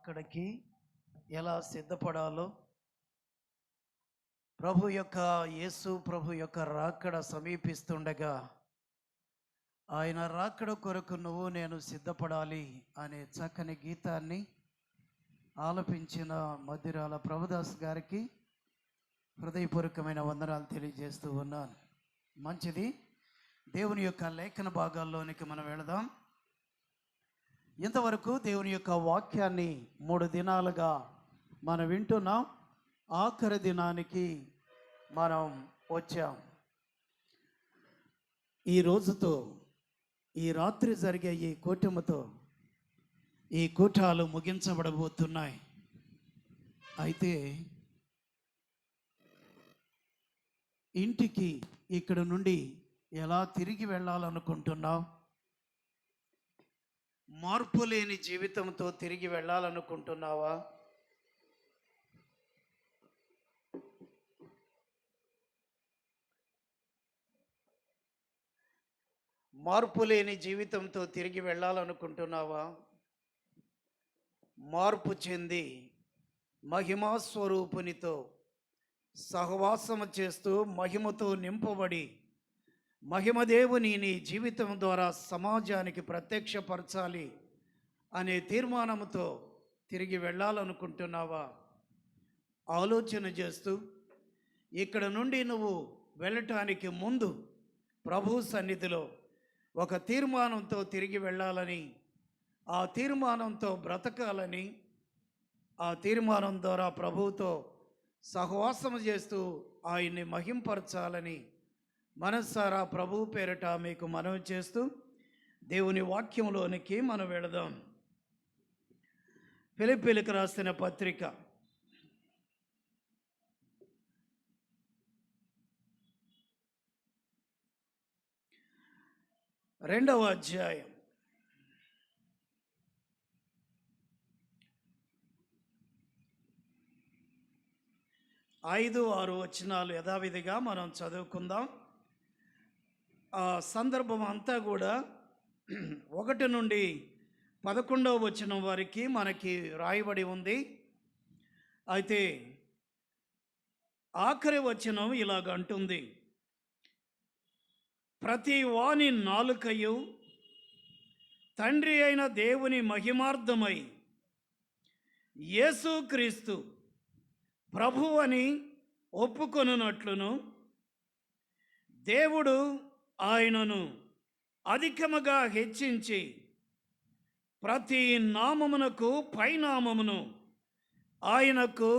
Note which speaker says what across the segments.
Speaker 1: అక్కడికి ఎలా సిద్ధపడాలో, యేసు ప్రభు యొక్క రాకడ సమీపిస్తుండగా ఆయన రాకడ కొరకు నువ్వు నేను సిద్ధపడాలి అనే చక్కని గీతాన్ని ఆలపించిన మధ్యరాల ప్రభుదాస్ గారికి హృదయపూర్వకమైన వందనాలు తెలియజేస్తూ ఉన్నాను. మంచిది, దేవుని యొక్క లేఖన భాగాల్లోనికి మనం వెళదాం. ఇంతవరకు దేవుని యొక్క వాక్యాన్ని 3 దినాలుగా మనం వింటున్నాం. ఆఖరి దినానికి మనం వచ్చాం. ఈ రోజుతో, ఈ రాత్రి జరిగే ఈ కూటమితో ఈ కూటాలు ముగించబడబోతున్నాయి. అయితే ఇంటికి ఇక్కడ నుండి ఎలా తిరిగి వెళ్ళాలనుకుంటున్నావు? మార్పు లేని జీవితంతో తిరిగి వెళ్ళాలనుకుంటున్నావా? మార్పు లేని జీవితంతో తిరిగి వెళ్ళాలనుకుంటున్నావా? మార్పు చెంది మహిమా స్వరూపునితో సహవాసము చేస్తూ మహిమతో నింపబడి మహిమదేవుని నీ జీవితం ద్వారా సమాజానికి ప్రత్యక్షపరచాలి అనే తీర్మానంతో తిరిగి వెళ్ళాలనుకుంటున్నావా? ఆలోచన చేస్తూ ఇక్కడ నుండి నువ్వు వెళ్ళటానికి ముందు ప్రభు సన్నిధిలో ఒక తీర్మానంతో తిరిగి వెళ్ళాలని, ఆ తీర్మానంతో బ్రతకాలని, ఆ తీర్మానం ద్వారా ప్రభువుతో సహవాసము చేస్తూ ఆయన్ని మహింపరచాలని మనస్సారా ప్రభు పేరట మీకు మనవి చేస్తూ దేవుని వాక్యంలోనికి మనం వెళదాం. ఫిలిప్పీయులకు రాసిన పత్రిక 2వ అధ్యాయం 5-6 వచనాలు యథావిధిగా మనం చదువుకుందాం. ఆ సందర్భం అంతా కూడా 1 నుండి 11వ వచనం వరకు మనకి రాయబడి ఉంది. అయితే ఆఖరి వచనం ఇలాగంటుంది: ప్రతి వాని నాలుకయు తండ్రి అయిన దేవుని మహిమార్థమై యేసుక్రీస్తు ప్రభు అని ఒప్పుకొనున్నట్లును, దేవుడు ఆయనను అధికముగా హెచ్చించి ప్రతి నామమునకు పైనామమును ఆయనకు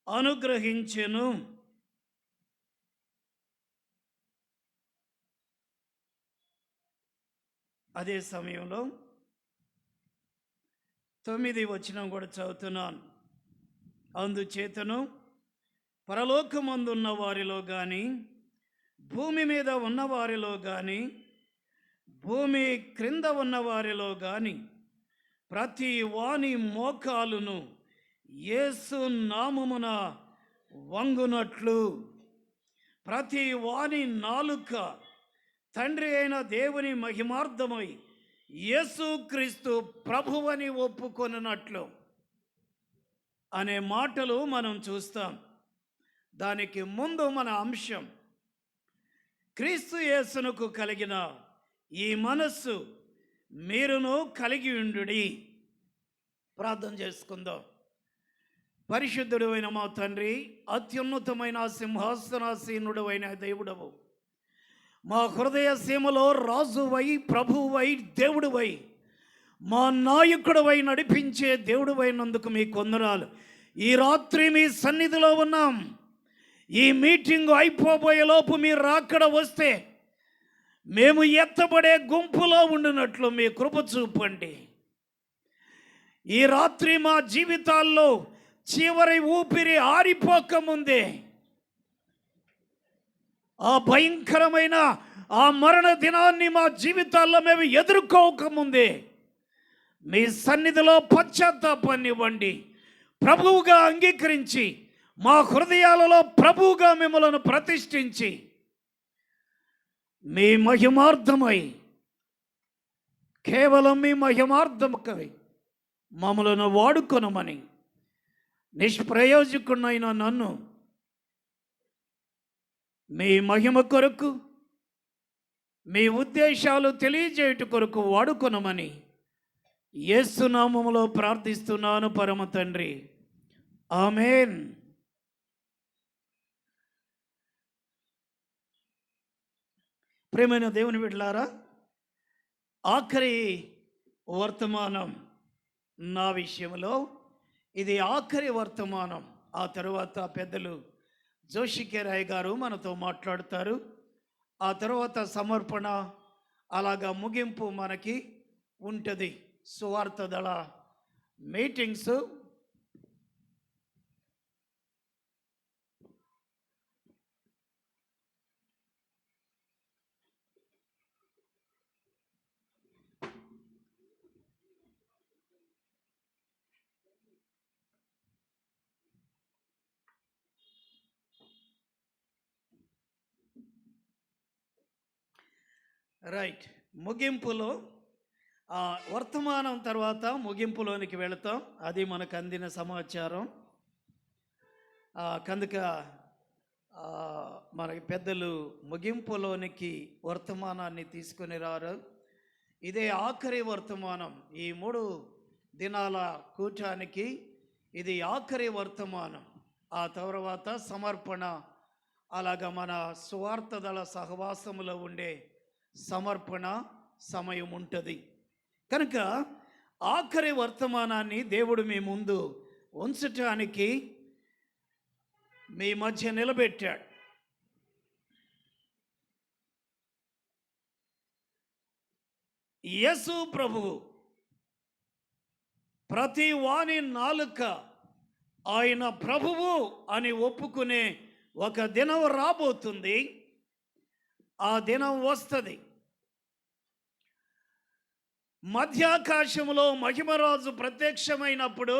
Speaker 1: అనుగ్రహించెను. అదే సమయంలో 9వ వచనం కూడా చదువుతున్నాను. అందుచేతను పరలోకమందున్న వారిలో కానీ, భూమి మీద ఉన్నవారిలో కానీ, భూమి క్రింద ఉన్నవారిలో కానీ ప్రతి వాని మోకాలును యేసు నామమున వంగునట్లు, ప్రతి వాని నాలుక తండ్రి అయిన దేవుని మహిమార్థమై యేసుక్రీస్తు ప్రభువని ఒప్పుకొనున్నట్లు అనే మాటలు మనం చూస్తాం. దానికి ముందు మన అంశం, క్రీస్తు యేసునకు కలిగిన ఈ మనస్సు మీరును కలిగి ఉండుడి. ప్రార్థన చేసుకుందాం. పరిశుద్ధుడు అయిన మా తండ్రి, అత్యున్నతమైన సింహాసనాసీనుడు అయిన దేవుడవు, మా హృదయ సీమలో రాజువై, ప్రభువై, దేవుడువై, మా నాయకుడువై నడిపించే దేవుడువైనందుకు మీకు వందనాలు. ఈ రాత్రి మీ సన్నిధిలో ఉన్నాం. ఈ మీటింగ్ అయిపోబోయేలోపు మీరు రాకడ వస్తే మేము ఎత్తబడే గుంపులో ఉండినట్లు మీ కృప చూపండి. ఈ రాత్రి మా జీవితాల్లో చివరి ఊపిరి ఆరిపోకముందే, ఆ భయంకరమైన ఆ మరణ దినాన్ని మా జీవితాల్లో మేము ఎదుర్కోకముందే మీ సన్నిధిలో పశ్చాత్తాపాన్ని ఇవ్వండి. ప్రభువుగా అంగీకరించి మా హృదయాలలో ప్రభువుగా మిమ్మల్ని ప్రతిష్ఠించి మీ మహిమార్థమై, కేవలం మీ మహిమార్థముకై మమ్మలను వాడుకొనమని, నిష్ప్రయోజకునైన నన్ను మీ మహిమ కొరకు, మీ ఉద్దేశాలు తెలియజేయుట కొరకు వాడుకొనమని యేసు నామములో ప్రార్థిస్తున్నాను పరమ తండ్రి. ఆమేన్. ప్రియమైన దేవుని బిడ్డలారా, ఆఖరి వర్తమానం నా విషయంలో ఇది ఆఖరి వర్తమానం. ఆ తరువాత పెద్దలు జోషికేరాయ్ గారు మనతో మాట్లాడతారు. ఆ తర్వాత సమర్పణ, అలాగా ముగింపు మనకి ఉంటుంది. సువార్త దళ మీటింగ్స్ రైట్. ముగింపులో వర్తమానం తర్వాత ముగింపులోనికి వెళతాం. అది మనకు అందిన సమాచారం. కనుక మనకి పెద్దలు ముగింపులోనికి వర్తమానాన్ని తీసుకొని రారు. ఇదే ఆఖరి వర్తమానం. ఈ 3 దినాల కూటానికి ఇది ఆఖరి వర్తమానం. ఆ తర్వాత సమర్పణ, అలాగా మన సువార్త దళ సహవాసములో ఉండే సమర్పణ సమయం ఉంటుంది. కనుక ఆఖరి వర్తమానాన్ని దేవుడు మీ ముందు ఉంచటానికి మీ మధ్య నిలబెట్టాడు. యేసు ప్రభువు ప్రతి వాని నాలుక ఆయన ప్రభువు అని ఒప్పుకునే ఒక దినం రాబోతుంది. ఆ దినం వస్తుంది. మధ్యాకాశములో మహిమరాజు ప్రత్యక్షమైనప్పుడు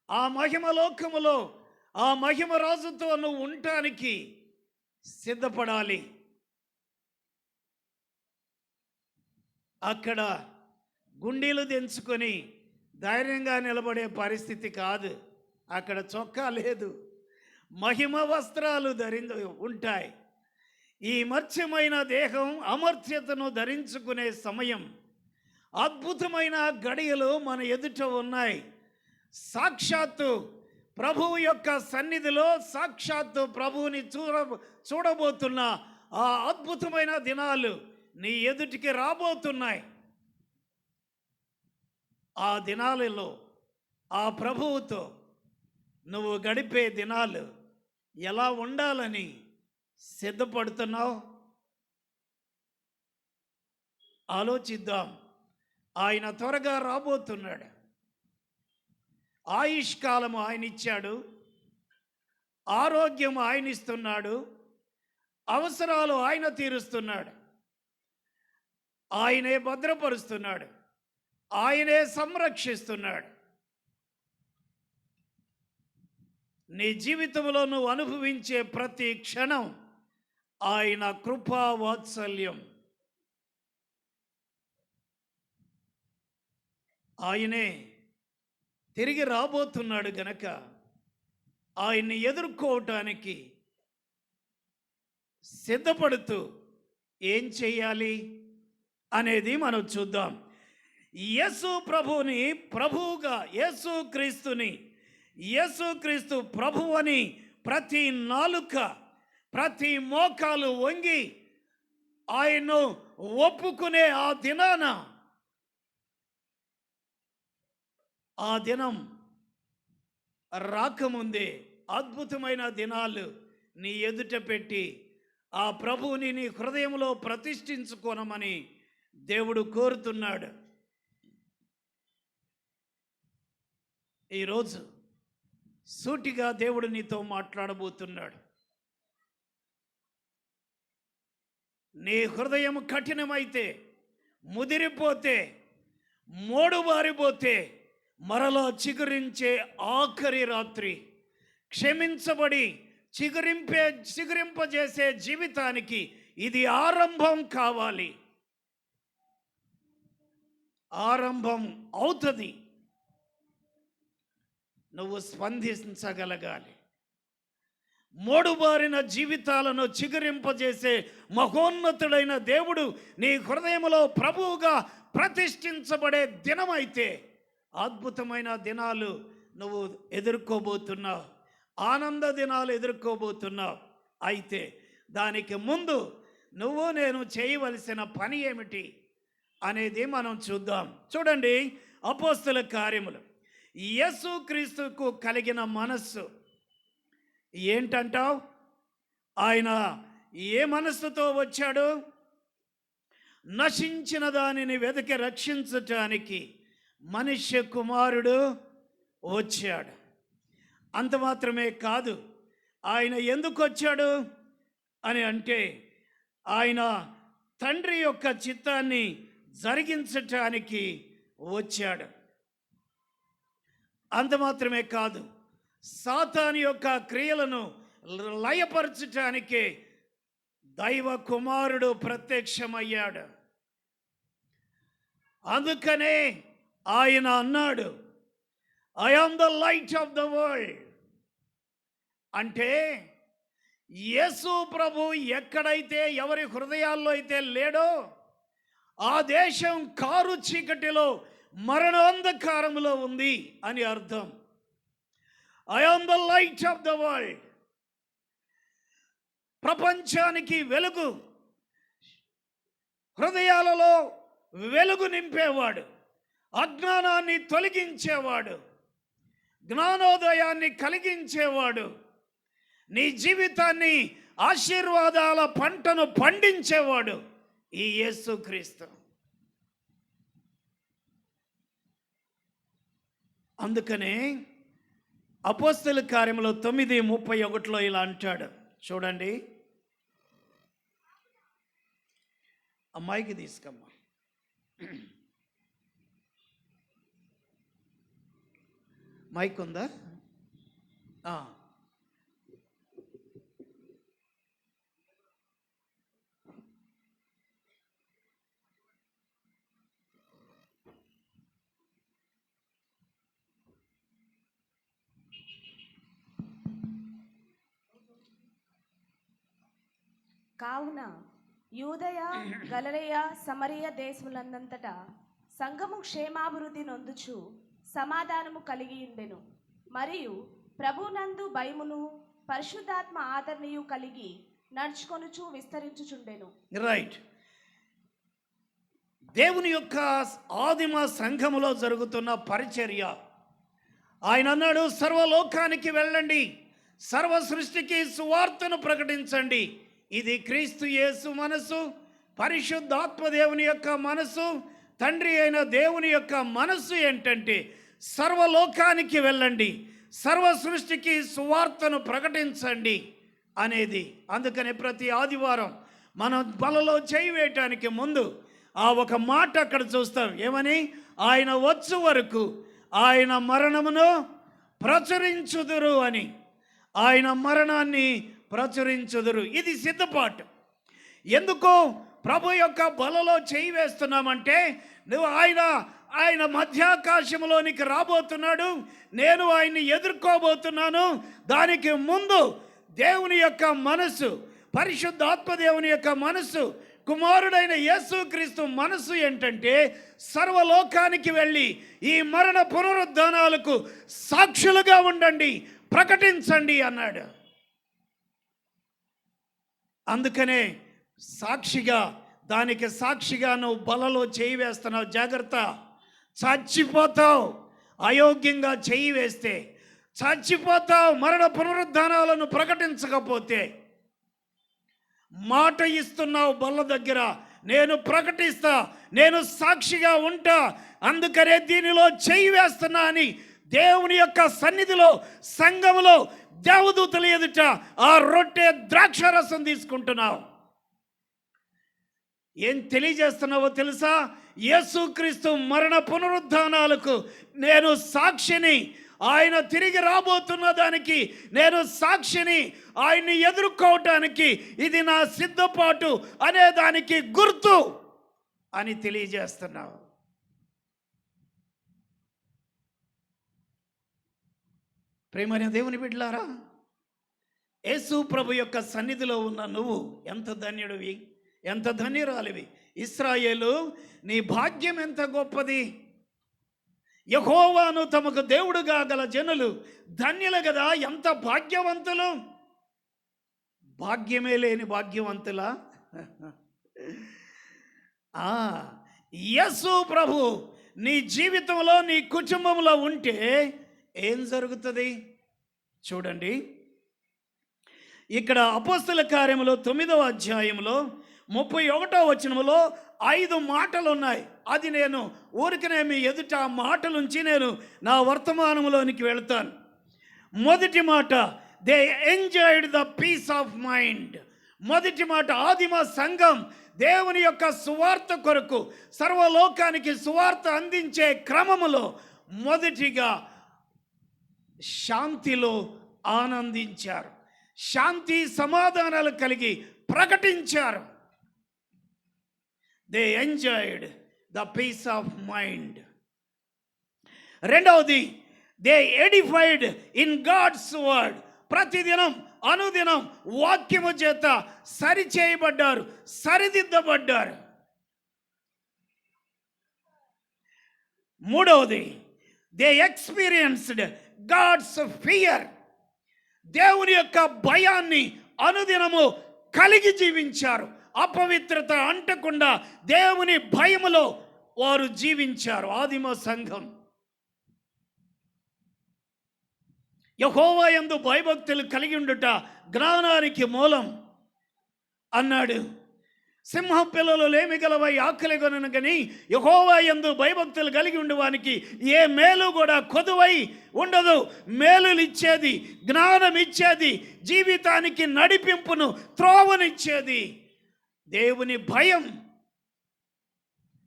Speaker 1: ఆ మహిమలోకములో ఆ మహిమరాజుతో నువ్వు ఉండటానికి సిద్ధపడాలి. అక్కడ గుండీలు దించుకొని ధైర్యంగా నిలబడే పరిస్థితి కాదు. అక్కడ చొక్కా లేదు, మహిమ వస్త్రాలు ఉంటాయి. ఈ మత్స్యమైన దేహం అమర్త్యతను ధరించుకునే సమయం, అద్భుతమైన గడియలు మన ఎదుట ఉన్నాయి. సాక్షాత్తు ప్రభువు యొక్క సన్నిధిలో సాక్షాత్తు ప్రభువుని చూడబోతున్న ఆ అద్భుతమైన దినాలు నీ ఎదుటికి రాబోతున్నాయి. ఆ దినాలలో ఆ ప్రభువుతో నువ్వు గడిపే దినాలు ఎలా ఉండాలని సిద్ధపడుతున్నావు? ఆలోచిద్దాం. ఆయన త్వరగా రాబోతున్నాడు. ఆయుష్కాలము ఆయన ఇచ్చాడు, ఆరోగ్యం ఆయన ఇస్తున్నాడు, అవసరాలు ఆయన తీరుస్తున్నాడు, ఆయనే భద్రపరుస్తున్నాడు, ఆయనే సంరక్షిస్తున్నాడు. నీ జీవితంలో నువ్వు అనుభవించే ప్రతి క్షణం ఆయన కృపా వాత్సల్యం. ఆయనే తిరిగి రాబోతున్నాడు గనక ఆయన్ని ఎదుర్కోవటానికి సిద్ధపడుతూ ఏం చేయాలి అనేది మనం చూద్దాం. యేసు ప్రభువుని ప్రభువుగా, యేసుక్రీస్తు ప్రభువు అని ప్రతి నాలుక, ప్రతి మోకాలు వంగి ఆయన్ను ఒప్పుకునే ఆ దినాన, ఆ దినం రాకముందే అద్భుతమైన దినాలు నీ ఎదుట పెట్టి ఆ ప్రభువుని నీ హృదయంలో ప్రతిష్ఠించుకోనమని దేవుడు కోరుతున్నాడు. ఈరోజు సూటిగా దేవుడు నీతో మాట్లాడబోతున్నాడు. నీ హృదయం కఠినమైతే, ముదిరిపోతే, మోడుబారిపోతే మరలా చిగురించే ఆఖరి రాత్రి, క్షమించబడి చిగురింపజేసే జీవితానికి ఇది ఆరంభం కావాలి. ఆరంభం అవుతుంది. నువ్వు స్పందించగలగాలి. మోడుబారిన జీవితాలను చిగురింపజేసే మహోన్నతుడైన దేవుడు నీ హృదయంలో ప్రభువుగా ప్రతిష్ఠించబడే దినమైతే అద్భుతమైన దినాలు నువ్వు ఎదుర్కోబోతున్నావు, ఆనంద దినాలు ఎదుర్కోబోతున్నావు. అయితే దానికి ముందు నువ్వు నేను చేయవలసిన పని ఏమిటి అనేది మనం చూద్దాం. చూడండి, అపోస్తల కార్యములు. యేసుక్రీస్తుకు కలిగిన మనస్సు ఏంటంటావు? ఆయన ఏ మనస్సుతో వచ్చాడు? నశించిన దానిని వెతికి రక్షించటానికి మనుష్య కుమారుడు వచ్చాడు. అంత మాత్రమే కాదు, ఆయన ఎందుకు వచ్చాడు అని అంటే ఆయన తండ్రి యొక్క చిత్తాన్ని జరిగించటానికి వచ్చాడు. అంత మాత్రమే కాదు, సాతాను యొక్క క్రియలను లయపరచటానికి దైవ కుమారుడు ప్రత్యక్షమయ్యాడు. అందుకనే ఆయన అన్నాడు, I am the light of the world. అంటే యేసు ప్రభు ఎక్కడైతే ఎవరి హృదయాల్లో అయితే లేడో ఆ దేశం కారు చీకటిలో మరణాంధకారములో ఉంది అని అర్థం. I am the light of the world. ప్రపంచానికి వెలుగు, హృదయాలలో వెలుగు నింపేవాడు, అజ్ఞానాన్ని తొలగించేవాడు, జ్ఞానోదయాన్ని కలిగించేవాడు, నీ జీవితాన్ని ఆశీర్వాదాల పంటను పండించేవాడు ఈ యేసుక్రీస్తు. అందుకనే అపోస్తల కార్యములో 9:31 ఇలా అంటాడు. చూడండి, అమ్మాయికి తీసుకమ్మా. మైక్ ఉందా?
Speaker 2: కావున యూదయ, గలిలయ, సమరయ దేశములందంతటా సంఘము క్షేమాభివృద్ధి నొందుచు సమాధానము కలిగి ఉండెను. మరియు ప్రభునందు భయమును పరిశుద్ధాత్మ ఆదరణయు కలిగి నడుచుకొనుచు విస్తరించుచుండెను.
Speaker 1: రైట్. దేవుని యొక్క ఆదిమ సంఘములో జరుగుతున్న పరిచర్య. ఆయన అన్నాడు, సర్వలోకానికి వెళ్ళండి, సర్వ సృష్టికి సువార్తను ప్రకటించండి. ఇది క్రీస్తు యేసు మనసు, పరిశుద్ధాత్మ దేవుని యొక్క మనసు, తండ్రి అయిన దేవుని యొక్క మనసు ఏంటంటే సర్వలోకానికి వెళ్ళండి, సర్వ సృష్టికి సువార్తను ప్రకటించండి అనేది. అందుకని ప్రతి ఆదివారం మనం బలలో చేయి వేయటానికి ముందు ఆ ఒక మాట అక్కడ చూస్తాం. ఏమని? ఆయన వచ్చు వరకు ఆయన మరణమును ప్రచురించుదురు అని. ఆయన మరణాన్ని ప్రచురించుదురు. ఇది సిద్ధపాటు. ఎందుకు ప్రభు యొక్క బలలో చేయి వేస్తున్నామంటే నువ్వు ఆయన మధ్యాకాశంలోనికి రాబోతున్నాడు, నేను ఆయన్ని ఎదుర్కోబోతున్నాను. దానికి ముందు దేవుని యొక్క మనసు, పరిశుద్ధాత్మ దేవుని యొక్క మనసు, కుమారుడైన యేసుక్రీస్తు మనసు ఏంటంటే సర్వలోకానికి వెళ్ళి ఈ మరణ పునరుద్ధానాలకు సాక్షులుగా ఉండండి, ప్రకటించండి అన్నాడు. అందుకనే దానికి సాక్షిగా నువ్వు బలలో చేయి వేస్తున్నావు. జాగ్రత్త, చచ్చిపోతావు. అయోగ్యంగా చేయి వేస్తే చచ్చిపోతావు. మరణ పునరుద్ధానాలను ప్రకటించకపోతే. మాట ఇస్తున్నావు బల్ల దగ్గర, నేను ప్రకటిస్తా, నేను సాక్షిగా ఉంటా, అందుకనే దీనిలో చేయి వేస్తున్నా అని దేవుని యొక్క సన్నిధిలో, సంఘములో, దేవదూతల ఎదుట ఆ రొట్టె ద్రాక్షరసం తీసుకుంటున్నావు. ఏం తెలియజేస్తున్నావో తెలుసా? యేసుక్రీస్తు మరణ పునరుద్ధానాలకు నేను సాక్షిని, ఆయన తిరిగి రాబోతున్న దానికి నేను సాక్షిని, ఆయన్ని ఎదుర్కోవటానికి ఇది నా సిద్ధపాటు అనే దానికి గుర్తు అని తెలియజేస్తున్నావు. ప్రేమైన దేవుని బిడ్డలారా, యేసు ప్రభు యొక్క సన్నిధిలో ఉన్న నువ్వు ఎంత ధన్యుడివి, ఎంత ధన్యురాలివి. ఇశ్రాయేలు, నీ భాగ్యం ఎంత గొప్పది. యెహోవాను తమకు దేవుడుగా గల జనులు ధన్యులు కదా, ఎంత భాగ్యవంతులు. భాగ్యమే లేని భాగ్యవంతులా? యేసు ప్రభు నీ జీవితంలో, నీ కుటుంబంలో ఉంటే ఏం జరుగుతుంది చూడండి. ఇక్కడ అపోస్తల కార్యములో 9వ అధ్యాయంలో 31వ వచనములో 5 మాటలు ఉన్నాయి. అది నేను ఊరికనే మీ ఎదుట ఆ మాటలుంచి నేను నా వర్తమానంలోనికి వెళ్తాను. మొదటి మాట, they enjoyed the peace of mind. మొదటి మాట, ఆదిమ సంఘం దేవుని యొక్క సువార్త కొరకు సర్వలోకానికి సువార్త అందించే క్రమములో మొదటిగా శాంతిలో ఆనందించారు, శాంతి సమాధానాలు కలిగి ప్రకటించారు. They enjoyed the peace of mind. రెండవది, they edified in God's word. ప్రతిదినం అనుదినం వాక్యము చేత సరిచేయబడ్డారు, సరిదిద్దబడ్డారు. మూడవది, దే ఎక్స్పీరియన్స్డ్ గాడ్స్ ఫియర్. దేవుని యొక్క భయాన్ని అనుదినము కలిగి జీవించారు. అపవిత్రత అంటకుండా దేవుని భయములో వారు జీవించారు. ఆదిమ సంఘం యెహోవా యందు భయభక్తులు కలిగి ఉండుట జ్ఞానానికి మూలం అన్నాడు. సింహం పిల్లలు లేమి గలవై ఆకలి కొనను గని యెహోవా యందు భయభక్తులు కలిగి ఉండేవానికి ఏ మేలు కూడా కొదువై ఉండదు. మేలులు ఇచ్చేది, జ్ఞానం ఇచ్చేది, జీవితానికి నడిపింపును, త్రోవనిచ్చేది దేవుని భయం.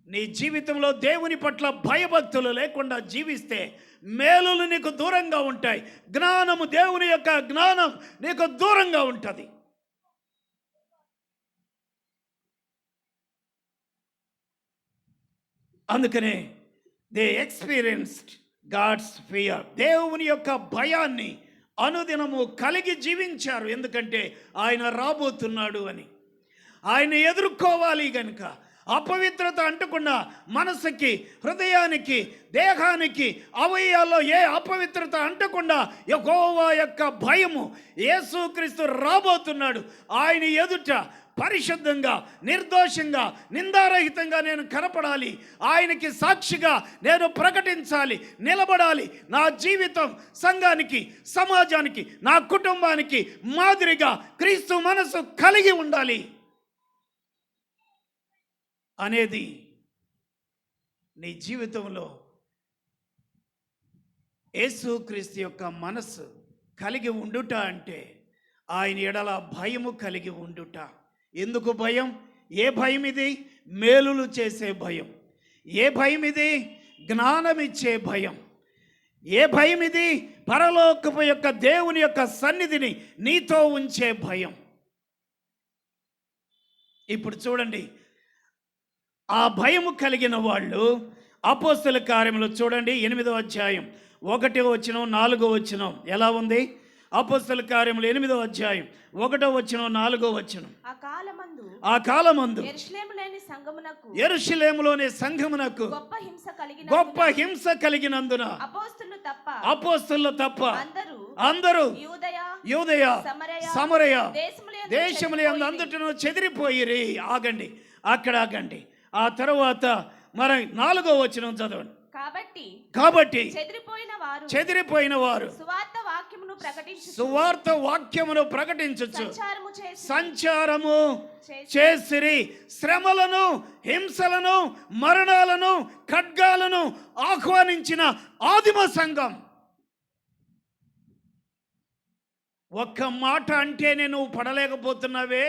Speaker 1: నీ జీవితంలో దేవుని పట్ల భయభక్తులు లేకుండా జీవిస్తే మేలులు నీకు దూరంగా ఉంటాయి. జ్ఞానము, దేవుని యొక్క జ్ఞానం నీకు దూరంగా ఉంటుంది. అందుకనే దే ఎక్స్పీరియన్స్డ్ గాడ్స్ ఫియర్. దేవుని యొక్క భయాన్ని అనుదినము కలిగి జీవించారు. ఎందుకంటే ఆయన రాబోతున్నాడు అని, ఆయన ఎదుర్కోవాలి గనుక. అపవిత్రత అంటకుండా మనసుకి, హృదయానికి, దేహానికి, అవయవాల్లో ఏ అపవిత్రత అంటకుండా యెహోవా యొక్క భయము. యేసుక్రీస్తు రాబోతున్నాడు. ఆయన ఎదుట పరిశుద్ధంగా, నిర్దోషంగా, నిందారహితంగా నేను కనపడాలి. ఆయనకి సాక్షిగా నేను ప్రకటించాలి, నిలబడాలి. నా జీవితం సంఘానికి, సమాజానికి, నా కుటుంబానికి మాదిరిగా క్రీస్తు మనసు కలిగి ఉండాలి అనేది నీ జీవితంలో యేసుక్రీస్తు యొక్క మనస్సు కలిగి ఉండుట అంటే ఆయన ఎడల భయము కలిగి ఉండుట. ఎందుకు భయం? ఏ భయం ఇది? మేలులు చేసే భయం. ఏ భయం ఇది? జ్ఞానం ఇచ్చే భయం. ఏ భయం ఇది? పరలోకపు యొక్క దేవుని యొక్క సన్నిధిని నీతో ఉంచే భయం. ఇప్పుడు చూడండి, ఆ భయము కలిగిన వాళ్ళు అపోస్తల కార్యములు చూడండి 8వ అధ్యాయం 1వ వచనం 4వ వచనం ఎలా ఉంది? అపోస్తల కార్యములు 8వ అధ్యాయం 1వ వచనం 4వ వచనం. ఆ కాలమందు యెరూషలేములోని సంఘమునకు గొప్ప హింస కలిగినందున అపోస్తలులు తప్ప అందరూ యూదయ సమరయ దేశముల అంతటను చెదిరిపోయిరి. ఆగండి, అక్కడ ఆగండి. ఆ తరువాత మరి 4వ వచనం చదవండి. కాబట్టి చెదిరిపోయిన వారు సువార్త వాక్యమును ప్రకటించచ్చు సంచారము చేసిరి. శ్రమలను, హింసలను, మరణాలను, ఖడ్గాలను ఆహ్వానించిన ఆదిమ సంఘం. ఒక్క మాట అంటేనే నువ్వు పడలేకపోతున్నావే,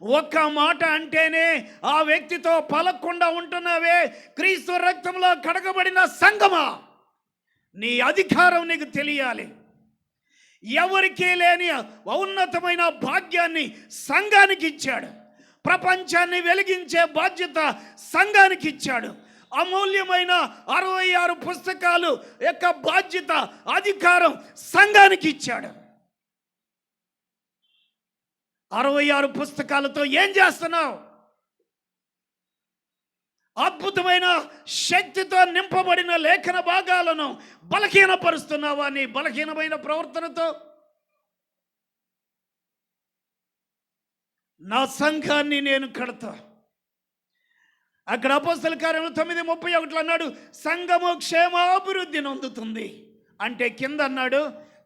Speaker 1: ఒక్క మాట అంటేనే ఆ వ్యక్తితో పలకుండా ఉంటున్నావే. క్రీస్తు రక్తంలో కడగబడిన సంఘమా, నీ అధికారం నీకు తెలియాలి. ఎవరికీ లేని ఉన్నతమైన భాగ్యాన్ని సంఘానికి ఇచ్చాడు. ప్రపంచాన్ని వెలిగించే బాధ్యత సంఘానికి ఇచ్చాడు. అమూల్యమైన 66 పుస్తకాలు యొక్క బాధ్యత, అధికారం సంఘానికి ఇచ్చాడు. 66 పుస్తకాలతో ఏం చేస్తున్నావు? అద్భుతమైన శక్తితో నింపబడిన లేఖన భాగాలను బలహీనపరుస్తున్నావా నీ బలహీనమైన ప్రవర్తనతో? నా సంఘాన్ని నేను కడతా. అక్కడ అపోస్తల కార్యములు 9:31 అన్నాడు, సంఘము క్షేమాభివృద్ధి నొందుతుంది. అంటే కింద అన్నాడు,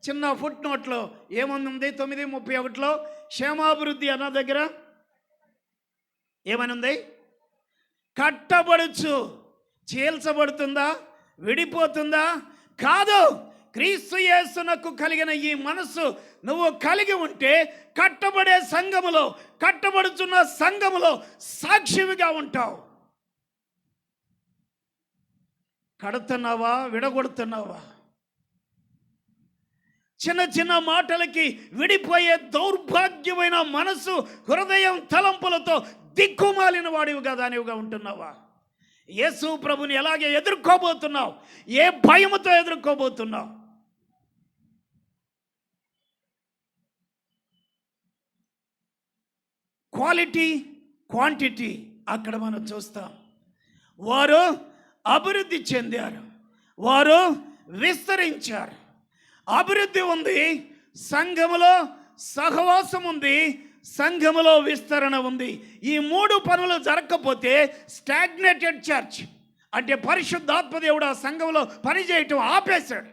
Speaker 1: చిన్న ఫుట్ నోట్లో ఏమనుంది? 9:31లో క్షేమాభివృద్ధి అన్న దగ్గర ఏమనుంది? కట్టబడుచు. చీల్చబడుతుందా? విడిపోతుందా? కాదు. క్రీస్తు యేసునకు కలిగిన ఈ మనస్సు నువ్వు కలిగి ఉంటే కట్టబడే సంఘములో, కట్టబడుచున్న సంఘములో సాక్షివిగా ఉంటావు. కడుతున్నావా? విడగొడుతున్నావా? చిన్న చిన్న మాటలకి విడిపోయే దౌర్భాగ్యమైన మనసు, హృదయం, తలంపులతో దిక్కుమాలిన వాడివిగా దానివిగా ఉంటున్నావా? యేసు ప్రభుని ఎలాగే ఎదుర్కోబోతున్నావు? ఏ భయముతో ఎదుర్కోబోతున్నావు? క్వాలిటీ, క్వాంటిటీ అక్కడ మనం చూస్తాం. వారు అభివృద్ధి చెందారు, వారు విస్తరించారు. అభివృద్ధి ఉంది, సంఘములో సహవాసం ఉంది, సంఘములో విస్తరణ ఉంది. ఈ 3 పనులు జరగకపోతే స్టాగ్నేటెడ్ చర్చ్, అంటే పరిశుద్ధాత్మ దేవుడు ఆ సంఘంలో పనిచేయటం ఆపేశాడు.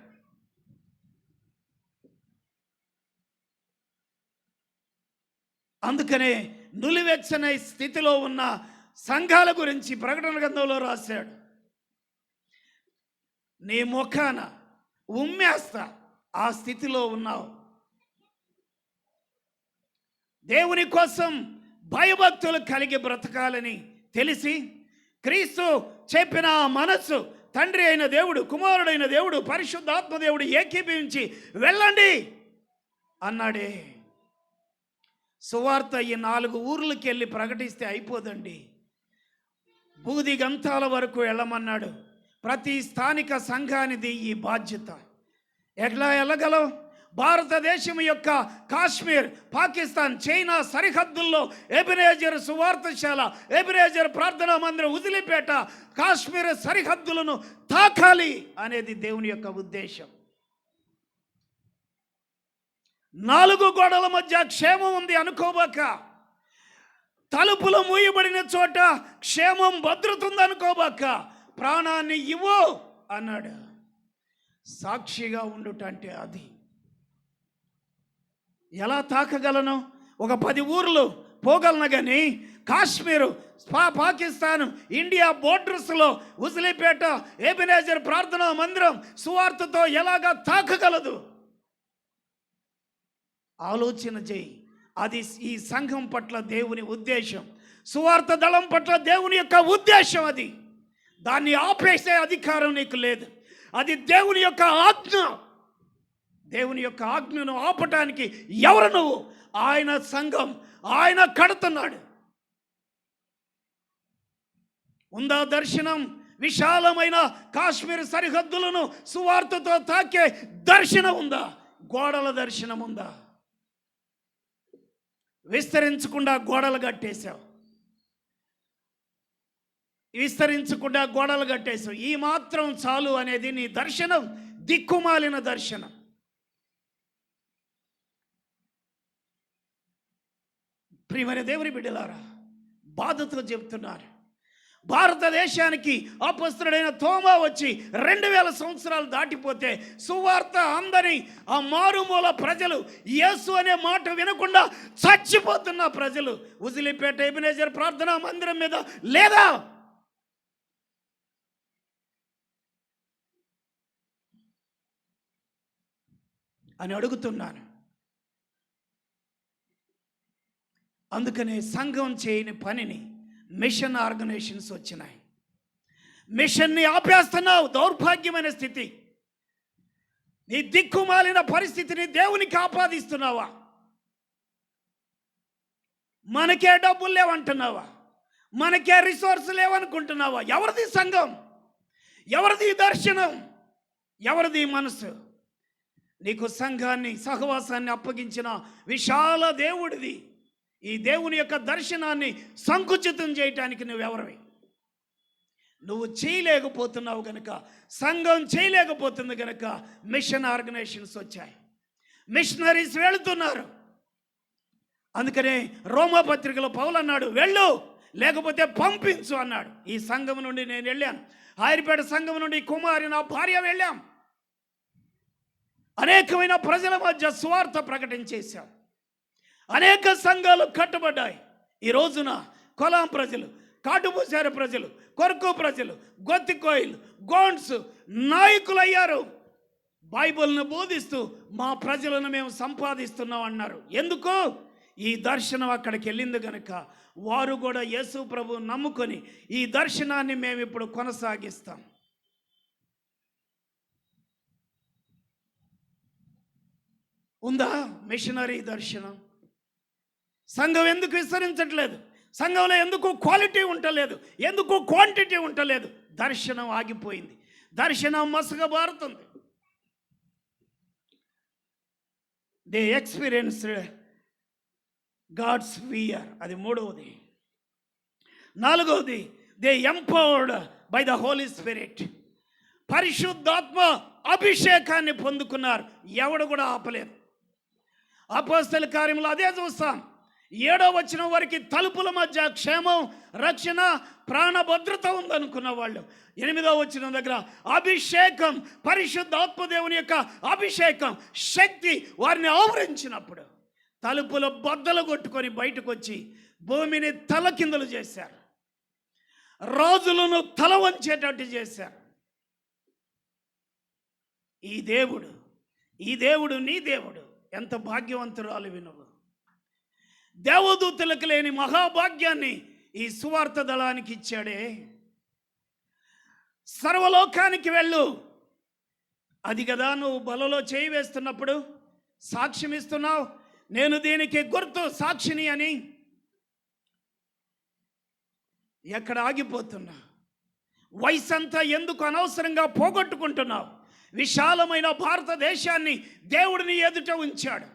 Speaker 1: అందుకనే నులివెచ్చని స్థితిలో ఉన్న సంఘాల గురించి ప్రకటన గ్రంథంలో రాశాడు, నీ ముఖాన ఉమ్మేస్తా, ఆ స్థితిలో ఉన్నావు. దేవుని కోసం భయభక్తులు కలిగి బ్రతకాలని తెలిసి క్రీస్తు చెప్పిన ఆ మనస్సు, తండ్రి అయిన దేవుడు, కుమారుడైన దేవుడు, పరిశుద్ధాత్మ దేవుడు ఏకీభవించి వెళ్ళండి అన్నాడే. సువార్త ఈ 4 ఊర్లకి వెళ్ళి ప్రకటిస్తే అయిపోదండి, బూది గంతాల వరకు వెళ్ళమన్నాడు. ప్రతి స్థానిక సంఘానిది ఈ బాధ్యత. ఎట్లా వెళ్ళగలవు? భారతదేశం యొక్క కాశ్మీర్, పాకిస్తాన్, చైనా సరిహద్దుల్లో ఎబినేజర్ సువార్తశాల, ఎబినేజర్ ప్రార్థనా మందిరం, ఉజిలిపేట, కాశ్మీర్ సరిహద్దులను తాకాలి అనేది దేవుని యొక్క ఉద్దేశం. 4 గోడల మధ్య క్షేమం ఉంది అనుకోబాక. తలుపులు మూయబడిన చోట క్షేమం, భద్రత ఉంది అనుకోబాక. ప్రాణాన్ని ఇవ్వు అన్నాడు. సాక్షిగా ఉండుట అంటే అది. ఎలా తాకగలను? ఒక 10 ఊర్లు పోగలను, కానీ కాశ్మీరు, పాకిస్తాన్, ఇండియా బోర్డర్స్లో ఉజిలిపేట, ఎబినేజర్ ప్రార్థనా మందిరం సువార్తతో ఎలాగా తాకగలదు? ఆలోచన చేయి. అది ఈ సంఘం పట్ల దేవుని ఉద్దేశం, సువార్త దళం పట్ల దేవుని యొక్క ఉద్దేశం. అది దాన్ని ఆపేసే అధికారం నీకు లేదు. అది దేవుని యొక్క ఆజ్ఞ. దేవుని యొక్క ఆజ్ఞను ఆపటానికి ఎవరు నువ్వు? ఆయన సంఘం, ఆయన కడుతున్నాడు. ఉందా దర్శనం? విశాలమైన కాశ్మీర్ సరిహద్దులను సువార్తతో తాకే దర్శనం ఉందా? గోడల దర్శనం ఉందా? విస్తరించకుండా గోడలు కట్టేశావు, విస్తరించకుండా గోడలు కట్టేశావు. ఈ మాత్రం చాలు అనేది నీ దర్శనం దిక్కుమాలిన దర్శనం. ప్రియమైన దేవుని బిడ్డలారా, బాధతో చెప్తున్నారు. భారతదేశానికి అపొస్తలుడైన తోమా వచ్చి 2000 సంవత్సరాలు దాటిపోతే సువార్త అందని ఆ మారుమూల ప్రజలు, యేసు అనే మాట వినకుండా చచ్చిపోతున్న ప్రజలు ఉజిలిపేట ఎబినేజర్ ప్రార్థనా మందిరం మీద లేదా? అని అడుగుతున్నాను. అందుకనే సంఘం చేయని పనిని మిషన్ ఆర్గనైజేషన్స్ వచ్చినాయి. మిషన్ని ఆపేస్తున్నావు. దౌర్భాగ్యమైన స్థితి. నీ దిక్కుమాలిన పరిస్థితిని దేవునికి ఆపాదిస్తున్నావా? మనకే డబ్బులు లేవంటున్నావా? మనకే రిసోర్స్ లేవనుకుంటున్నావా? ఎవరిది సంఘం? ఎవరిది దర్శనం? ఎవరిది మనసు? నీకు సంఘాన్ని, సహవాసాన్ని అప్పగించిన విశాల దేవుడిది. ఈ దేవుని యొక్క దర్శనాన్ని సంకుచితం చేయటానికి నువ్వెవరివి? నువ్వు చేయలేకపోతున్నావు కనుక, సంఘం చేయలేకపోతుంది కనుక మిషన్ ఆర్గనైజేషన్స్ వచ్చాయి, మిషనరీస్ వెళుతున్నారు. అందుకనే రోమా పత్రికలో పౌలు అన్నాడు, వెళ్ళు, లేకపోతే పంపించు అన్నాడు. ఈ సంఘం నుండి నేను వెళ్ళాను, ఆయిరిపేట సంఘం నుండి కుమారి నా భార్య వెళ్ళాం. అనేకమైన ప్రజల మధ్య సువార్త ప్రకటించేశాం. అనేక సంఘాలు కట్టబడ్డాయి. ఈ రోజున కొలాం ప్రజలు, కాటుపూసార ప్రజలు, కొరకు ప్రజలు, గొత్తికోయిలు, గోండ్స్ నాయకులయ్యారు. బైబిల్ను బోధిస్తూ మా ప్రజలను మేము సంపాదిస్తున్నాం అన్నారు. ఎందుకు? ఈ దర్శనం అక్కడికి వెళ్ళింది కనుక వారు కూడా యేసు ప్రభు నమ్ముకొని ఈ దర్శనాన్ని మేము ఇప్పుడు కొనసాగిస్తాం. ఉందా మిషనరీ దర్శనం? సంఘం ఎందుకు విస్తరించట్లేదు? సంఘంలో ఎందుకు క్వాలిటీ ఉండలేదు? ఎందుకు క్వాంటిటీ ఉండలేదు? దర్శనం ఆగిపోయింది. దర్శనం మసకబారుతుంది. దే ఎక్స్పీరియన్స్డ్ గాడ్స్ ఫియర్, అది మూడవది. నాలుగవది, they empowered by the Holy Spirit, పరిశుద్ధాత్మ అభిషేకాన్ని పొందుకున్నారు. ఎవడు కూడా ఆపలేదు. అపోస్తల కార్యములు అదే చూస్తాం. 7వ వచనం వరకు తలుపుల మధ్య క్షేమం, రక్షణ, ప్రాణభద్రత ఉందనుకున్న వాళ్ళు 8వ వచనం దగ్గర అభిషేకం, పరిశుద్ధాత్మ దేవుని యొక్క అభిషేకం, శక్తి వారిని ఆవరించినప్పుడు తలుపుల బద్దలు కొట్టుకొని బయటకు వచ్చి భూమిని తలకిందులు చేశారు. రాజులను తల వంచేటట్టు చేశారు. ఈ దేవుడు నీ దేవుడు. ఎంత భాగ్యవంతురాలు వినువు. దేవదూతలకు లేని మహాభాగ్యాన్ని ఈ సువార్త దళానికి ఇచ్చాడే. సర్వలోకానికి వెళ్ళు, అది కదా నువ్వు బలలో చేయి వేస్తున్నప్పుడు సాక్ష్యం ఇస్తున్నావు, నేను దీనికి గుర్తు సాక్షిని అని. ఎక్కడ ఆగిపోతున్నా? వయసంతా ఎందుకు అనవసరంగా పోగొట్టుకుంటున్నావు? విశాలమైన భారతదేశాన్ని దేవుడిని ఎదుట ఉంచాడు.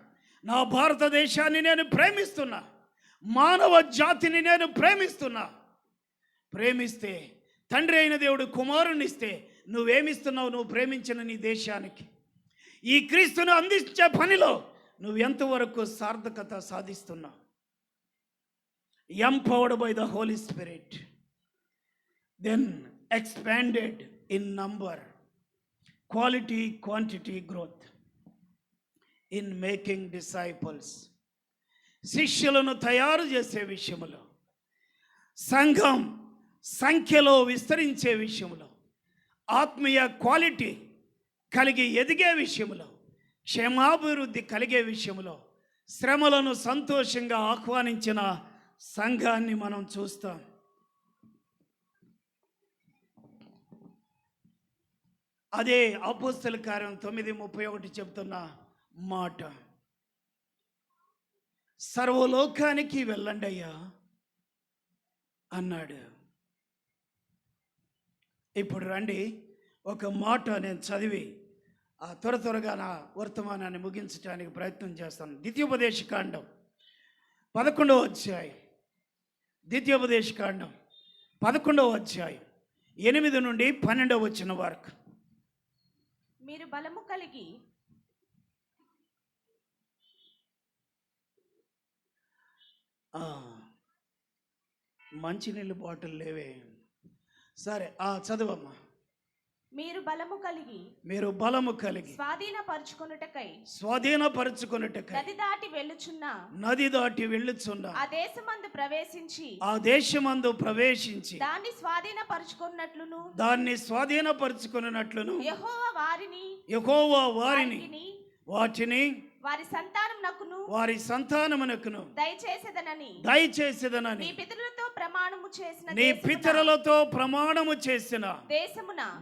Speaker 1: నా భారతదేశాన్ని నేను ప్రేమిస్తున్నా, మానవ జాతిని నేను ప్రేమిస్తున్నా. ప్రేమిస్తే తండ్రి అయిన దేవుడు కుమారుని ఇస్తే నువ్వేమిస్తున్నావు? నువ్వు ప్రేమించిన నీ దేశానికి ఈ క్రీస్తును అందించే పనిలో నువ్వు ఎంతవరకు సార్థకత సాధిస్తున్నావు? Empowered by the Holy Spirit, then expanded in number, quality quantity growth in making disciples. శిష్యులను తయారు చేసే విషయంలో, సంఘం సంఖ్యలో విస్తరించే విషయంలో, ఆత్మీయ క్వాలిటీ కలిగి ఎదిగే విషయంలో, క్షేమాభివృద్ధి కలిగే విషయంలో శ్రమలను సంతోషంగా ఆహ్వానించిన సంఘాన్ని మనం చూస్తాం. అదే అపోస్తల కార్యం 9:31 చెప్తున్న మాట. సర్వలోకానికి వెళ్ళండి అయ్యా అన్నాడు. ఇప్పుడు రండి, ఒక మాట నేను చదివి త్వరగా నా వర్తమానాన్ని ముగించడానికి ప్రయత్నం చేస్తాను. ద్వితీయోపదేశకాండం 11వ అధ్యాయం, ద్వితీయోపదేశకాండం 11వ అధ్యాయం 8 నుండి 12వ వచనం వరకు.
Speaker 2: మీరు బలము కలిగి
Speaker 1: మంచినీళ్ళు బాటిల్ లేవే. సరే, చదవమ్మా.
Speaker 2: మీరు బలము కలిగి
Speaker 1: స్వాధీనపరచుకొనుటకై నది దాటి వెళ్ళుచున్న
Speaker 2: ఆ
Speaker 1: దేశమందు ప్రవేశించి
Speaker 2: దాన్ని స్వాధీనపరచుకొనున్నట్లును
Speaker 1: యెహోవా వారిని
Speaker 2: వారి సంతానం సంతానమునకును దయచేసేదనని
Speaker 1: దయచేసేదనని
Speaker 2: నీ పితరులతో ప్రమాణము చేసిన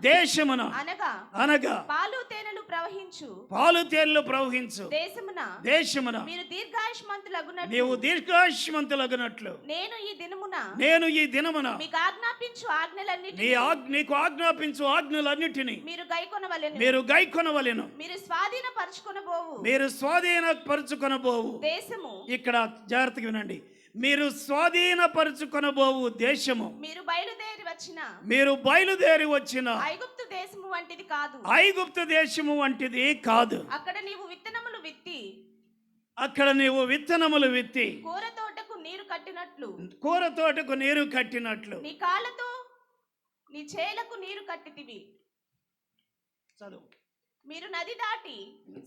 Speaker 1: దేశమున అనగా
Speaker 2: పాలు తేనెలు ప్రవహించు
Speaker 1: దేశమున
Speaker 2: మీరు దీర్ఘాయుష్మంతులగునట్లు
Speaker 1: నీవు దీర్ఘాయుష్మంతులగునట్లు
Speaker 2: నేను ఈ దినమున
Speaker 1: మీకు ఆజ్ఞాపించు ఆజ్ఞలన్నిటిని
Speaker 2: మీరు
Speaker 1: గైకొనవలెను
Speaker 2: మీరు
Speaker 1: స్వాధీనపరచుకొనబోవు ఇక్కడ జాగ్రత్తగా వినండి. మీరు స్వాధీనపరచుకొనబోవు దేశము మీరు బయలుదేరి వచ్చిన
Speaker 2: ఐగుప్తు దేశము వంటిది కాదు.
Speaker 1: ఐగుప్తు దేశము వంటిది కాదు.
Speaker 2: అక్కడ నీవు
Speaker 1: విత్తనములు విత్తి
Speaker 2: కూర
Speaker 1: తోటకు నీరు కట్టినట్లు
Speaker 2: నీ కాళ్ళతో నీ చేలకు నీరు కట్టితివి.
Speaker 1: చదువు.
Speaker 2: మీరు నది దాటి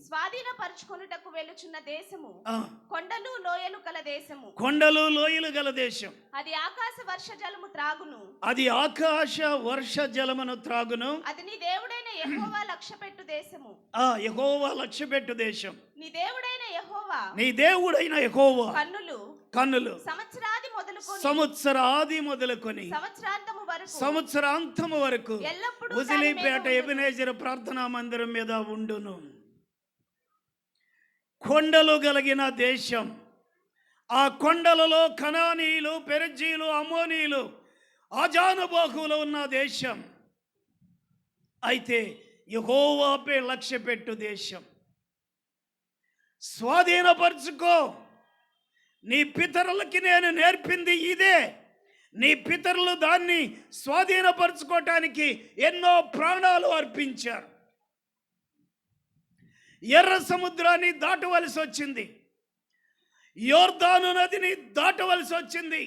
Speaker 2: స్వాధీనపరచుకొనుటకు వెలుచున్న దేశము కొండలు లోయలు గల దేశం. అది ఆకాశ వర్ష జలమును త్రాగును. అది నీ దేవుడైన యెహోవా లక్ష్యపెట్టు దేశము.
Speaker 1: యెహోవా లక్ష్యపెట్టు దేశం.
Speaker 2: నీ దేవుడైన యెహోవా
Speaker 1: కన్నులు సంవత్సరాది మొదలుకొని సంవత్సరాంతము వరకు ఉజిలిపేట ఎబెనేజర్ ప్రార్థనా మందిరం మీద ఉండును. కొండలు కలిగిన దేశం. ఆ కొండలలో కనానీయులు, పెరిజ్జీలు, అమోనీయులు, ఆజానుబాహువులు ఉన్న దేశం. అయితే యెహోవాపై లక్ష్యపెట్టు దేశం. స్వాధీనపరచుకో. నీ పితరులకి నేను నేర్పింది ఇదే. నీ పితరులు దాన్ని స్వాధీనపరచుకోవటానికి ఎన్నో ప్రాణాలు అర్పించారు. ఎర్ర సముద్రాన్ని దాటవలసి వచ్చింది. యోర్దాను నదిని దాటవలసి వచ్చింది.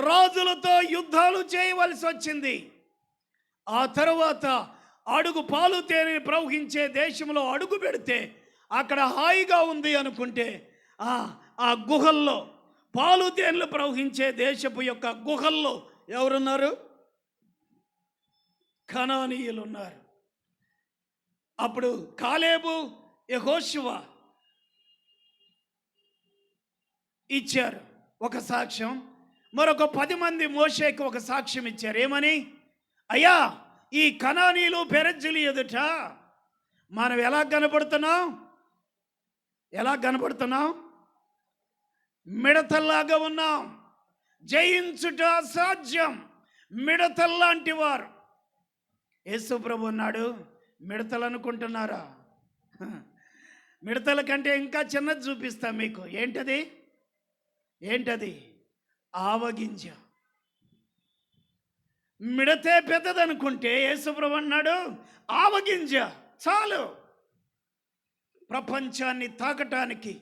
Speaker 1: రాజులతో యుద్ధాలు చేయవలసి వచ్చింది. ఆ తరువాత అడుగు పాలు తేనె ప్రవహించే దేశంలో అడుగు పెడితే అక్కడ హాయిగా ఉంది అనుకుంటే ఆ గుహల్లో పాలు తేనెలు ప్రవహించే దేశపు యొక్క గుహల్లో ఎవరున్నారు? కనానీయులు ఉన్నారు. అప్పుడు కాలేబు, యెహోషువ ఇచ్చారు ఒక సాక్ష్యం. మరొక 10 మంది మోషేకి ఒక సాక్ష్యం ఇచ్చారు. ఏమని? అయ్యా, ఈ కనానీయులు, పెరిజ్జీలు ఎదుట మనం ఎలా కనబడుతున్నాం? మిడతల్లాగా ఉన్నాం. జయించుట అసాధ్యం. మిడతల్లాంటి వారు. యేసు ప్రభు అన్నాడు, మిడతలు అనుకుంటున్నారా? మిడతల కంటే ఇంకా చిన్నది చూపిస్తా మీకు. ఏంటది? ఆవగింజ. మిడతే పెద్దదనుకుంటే యేసు ప్రభు అన్నాడు, ఆవగింజ చాలు. ప్రపంచాన్ని తాకటానికి,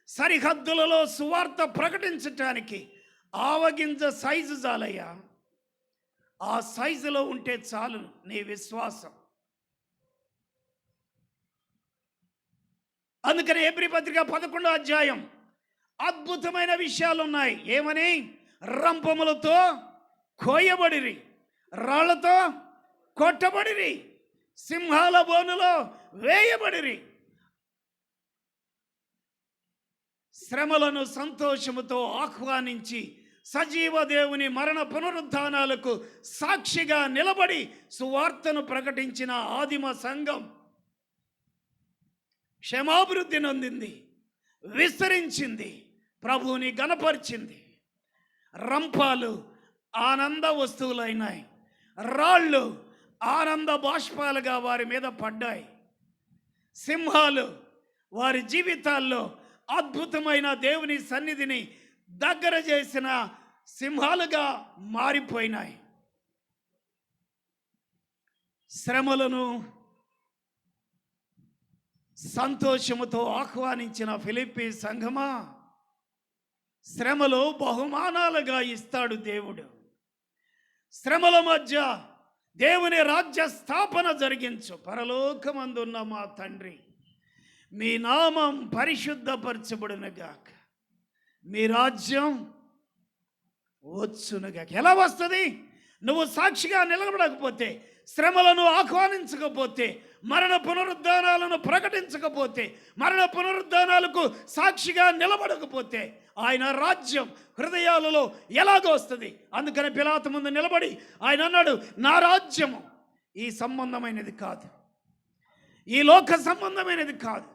Speaker 1: సరిహద్దులలో సువార్త ప్రకటించటానికి ఆవగింజ సైజు చాలయ్యా. ఆ సైజులో ఉంటే చాలు నీ విశ్వాసం. అందుకని హెబ్రీ పత్రిక 11వ అధ్యాయం అద్భుతమైన విషయాలు ఉన్నాయి. ఏమని? రంపములతో కోయబడిరి, రాళ్లతో కొట్టబడిరి, సింహాల బోనులో వేయబడిరి, శ్రమలను సంతోషముతో ఆహ్వానించి సజీవ దేవుని మరణ పునరుద్ధానాలకు సాక్షిగా నిలబడి సువార్తను ప్రకటించిన ఆదిమ సంఘం క్షమాభివృద్ధి నొందింది, విస్తరించింది, ప్రభువుని గణపరిచింది. రంపాలు ఆనంద వస్తువులైనాయి. రాళ్ళు ఆనంద బాష్పాలుగా వారి మీద పడ్డాయి. సింహాలు వారి జీవితాల్లో అద్భుతమైన దేవుని సన్నిధిని దగ్గర చేసిన సింహాలుగా మారిపోయినాయి. శ్రమలను సంతోషముతో ఆహ్వానించిన ఫిలిప్పీ సంఘమా, శ్రమలో బహుమానాలుగా ఇస్తాడు దేవుడు. శ్రమల మధ్య దేవుని రాజ్య స్థాపన జరిగించు. పరలోకమందున్న మా తండ్రి, మీ నామం పరిశుద్ధపరచబడునుగాక, మీ రాజ్యం వచ్చునుగాక. ఎలా వస్తుంది? నువ్వు సాక్షిగా నిలబడకపోతే, శ్రమలను ఆహ్వానించకపోతే, మరణ పునరుద్ధానాలను ప్రకటించకపోతే, మరణ పునరుద్ధానాలకు సాక్షిగా నిలబడకపోతే ఆయన రాజ్యం హృదయాలలో ఎలాగో వస్తుంది? అందుకని పిలాతు ముందు నిలబడి ఆయన అన్నాడు, నా రాజ్యము ఈ సంబంధమైనది కాదు, ఈ లోక సంబంధమైనది కాదు.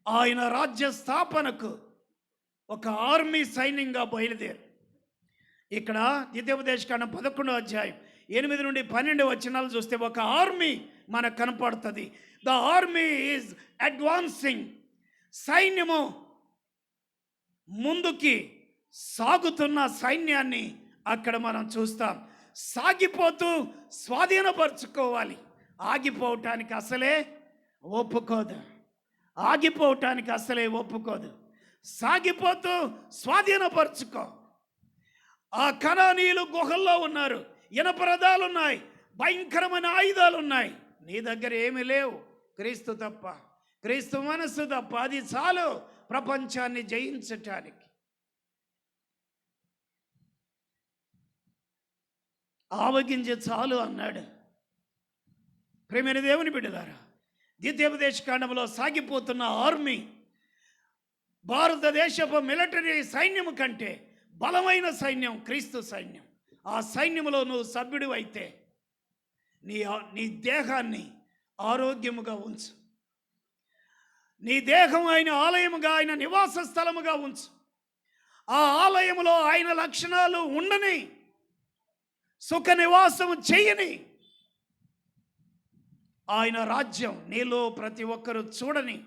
Speaker 1: ఆయన రాజ్య స్థాపనకు ఒక ఆర్మీ సైన్యంగా బయలుదేరు. ఇక్కడ ద్వితీయోపదేశకాండం 11వ అధ్యాయం 8 నుండి 12 వచనాలు చూస్తే ఒక ఆర్మీ మనకు కనపడుతుంది. The army is advancing. సైన్యము ముందుకి సాగుతున్న సైన్యాన్ని అక్కడ మనం చూస్తాం. సాగిపోతూ స్వాధీనపరుచుకోవాలి. ఆగిపోవటానికి అసలే ఒప్పుకోదు. ఆగిపోవటానికి అసలే ఒప్పుకోదు. సాగిపోతూ స్వాధీనపరుచుకో. ఆ కనానీయులు గుహల్లో ఉన్నారు, ఇనపరదాలు ఉన్నాయి, భయంకరమైన ఆయుధాలు ఉన్నాయి. నీ దగ్గర ఏమీ లేవు, క్రీస్తు తప్ప, క్రీస్తు మనస్సు తప్ప. అది చాలు ప్రపంచాన్ని జయించటానికి. ఆవగింజ చాలు అన్నాడు. ప్రేమైన దేవుని బిడ్డలారా, ద్వితీయోపదేశకాండంలో సాగిపోతున్న ఆర్మీ భారతదేశపు మిలిటరీ సైన్యము కంటే బలమైన సైన్యం క్రీస్తు సైన్యం. ఆ సైన్యములో నువ్వు సభ్యుడు అయితే నీ దేహాన్ని ఆరోగ్యముగా ఉంచు. నీ దేహం ఆయన ఆలయముగా, ఆయన నివాస స్థలముగా ఉంచు. ఆ ఆలయములో ఆయన లక్షణాలు ఉండని, సుఖ నివాసము చేయని, ఆయన రాజ్యం నీలో ప్రతి ఒక్కరూ చూడని.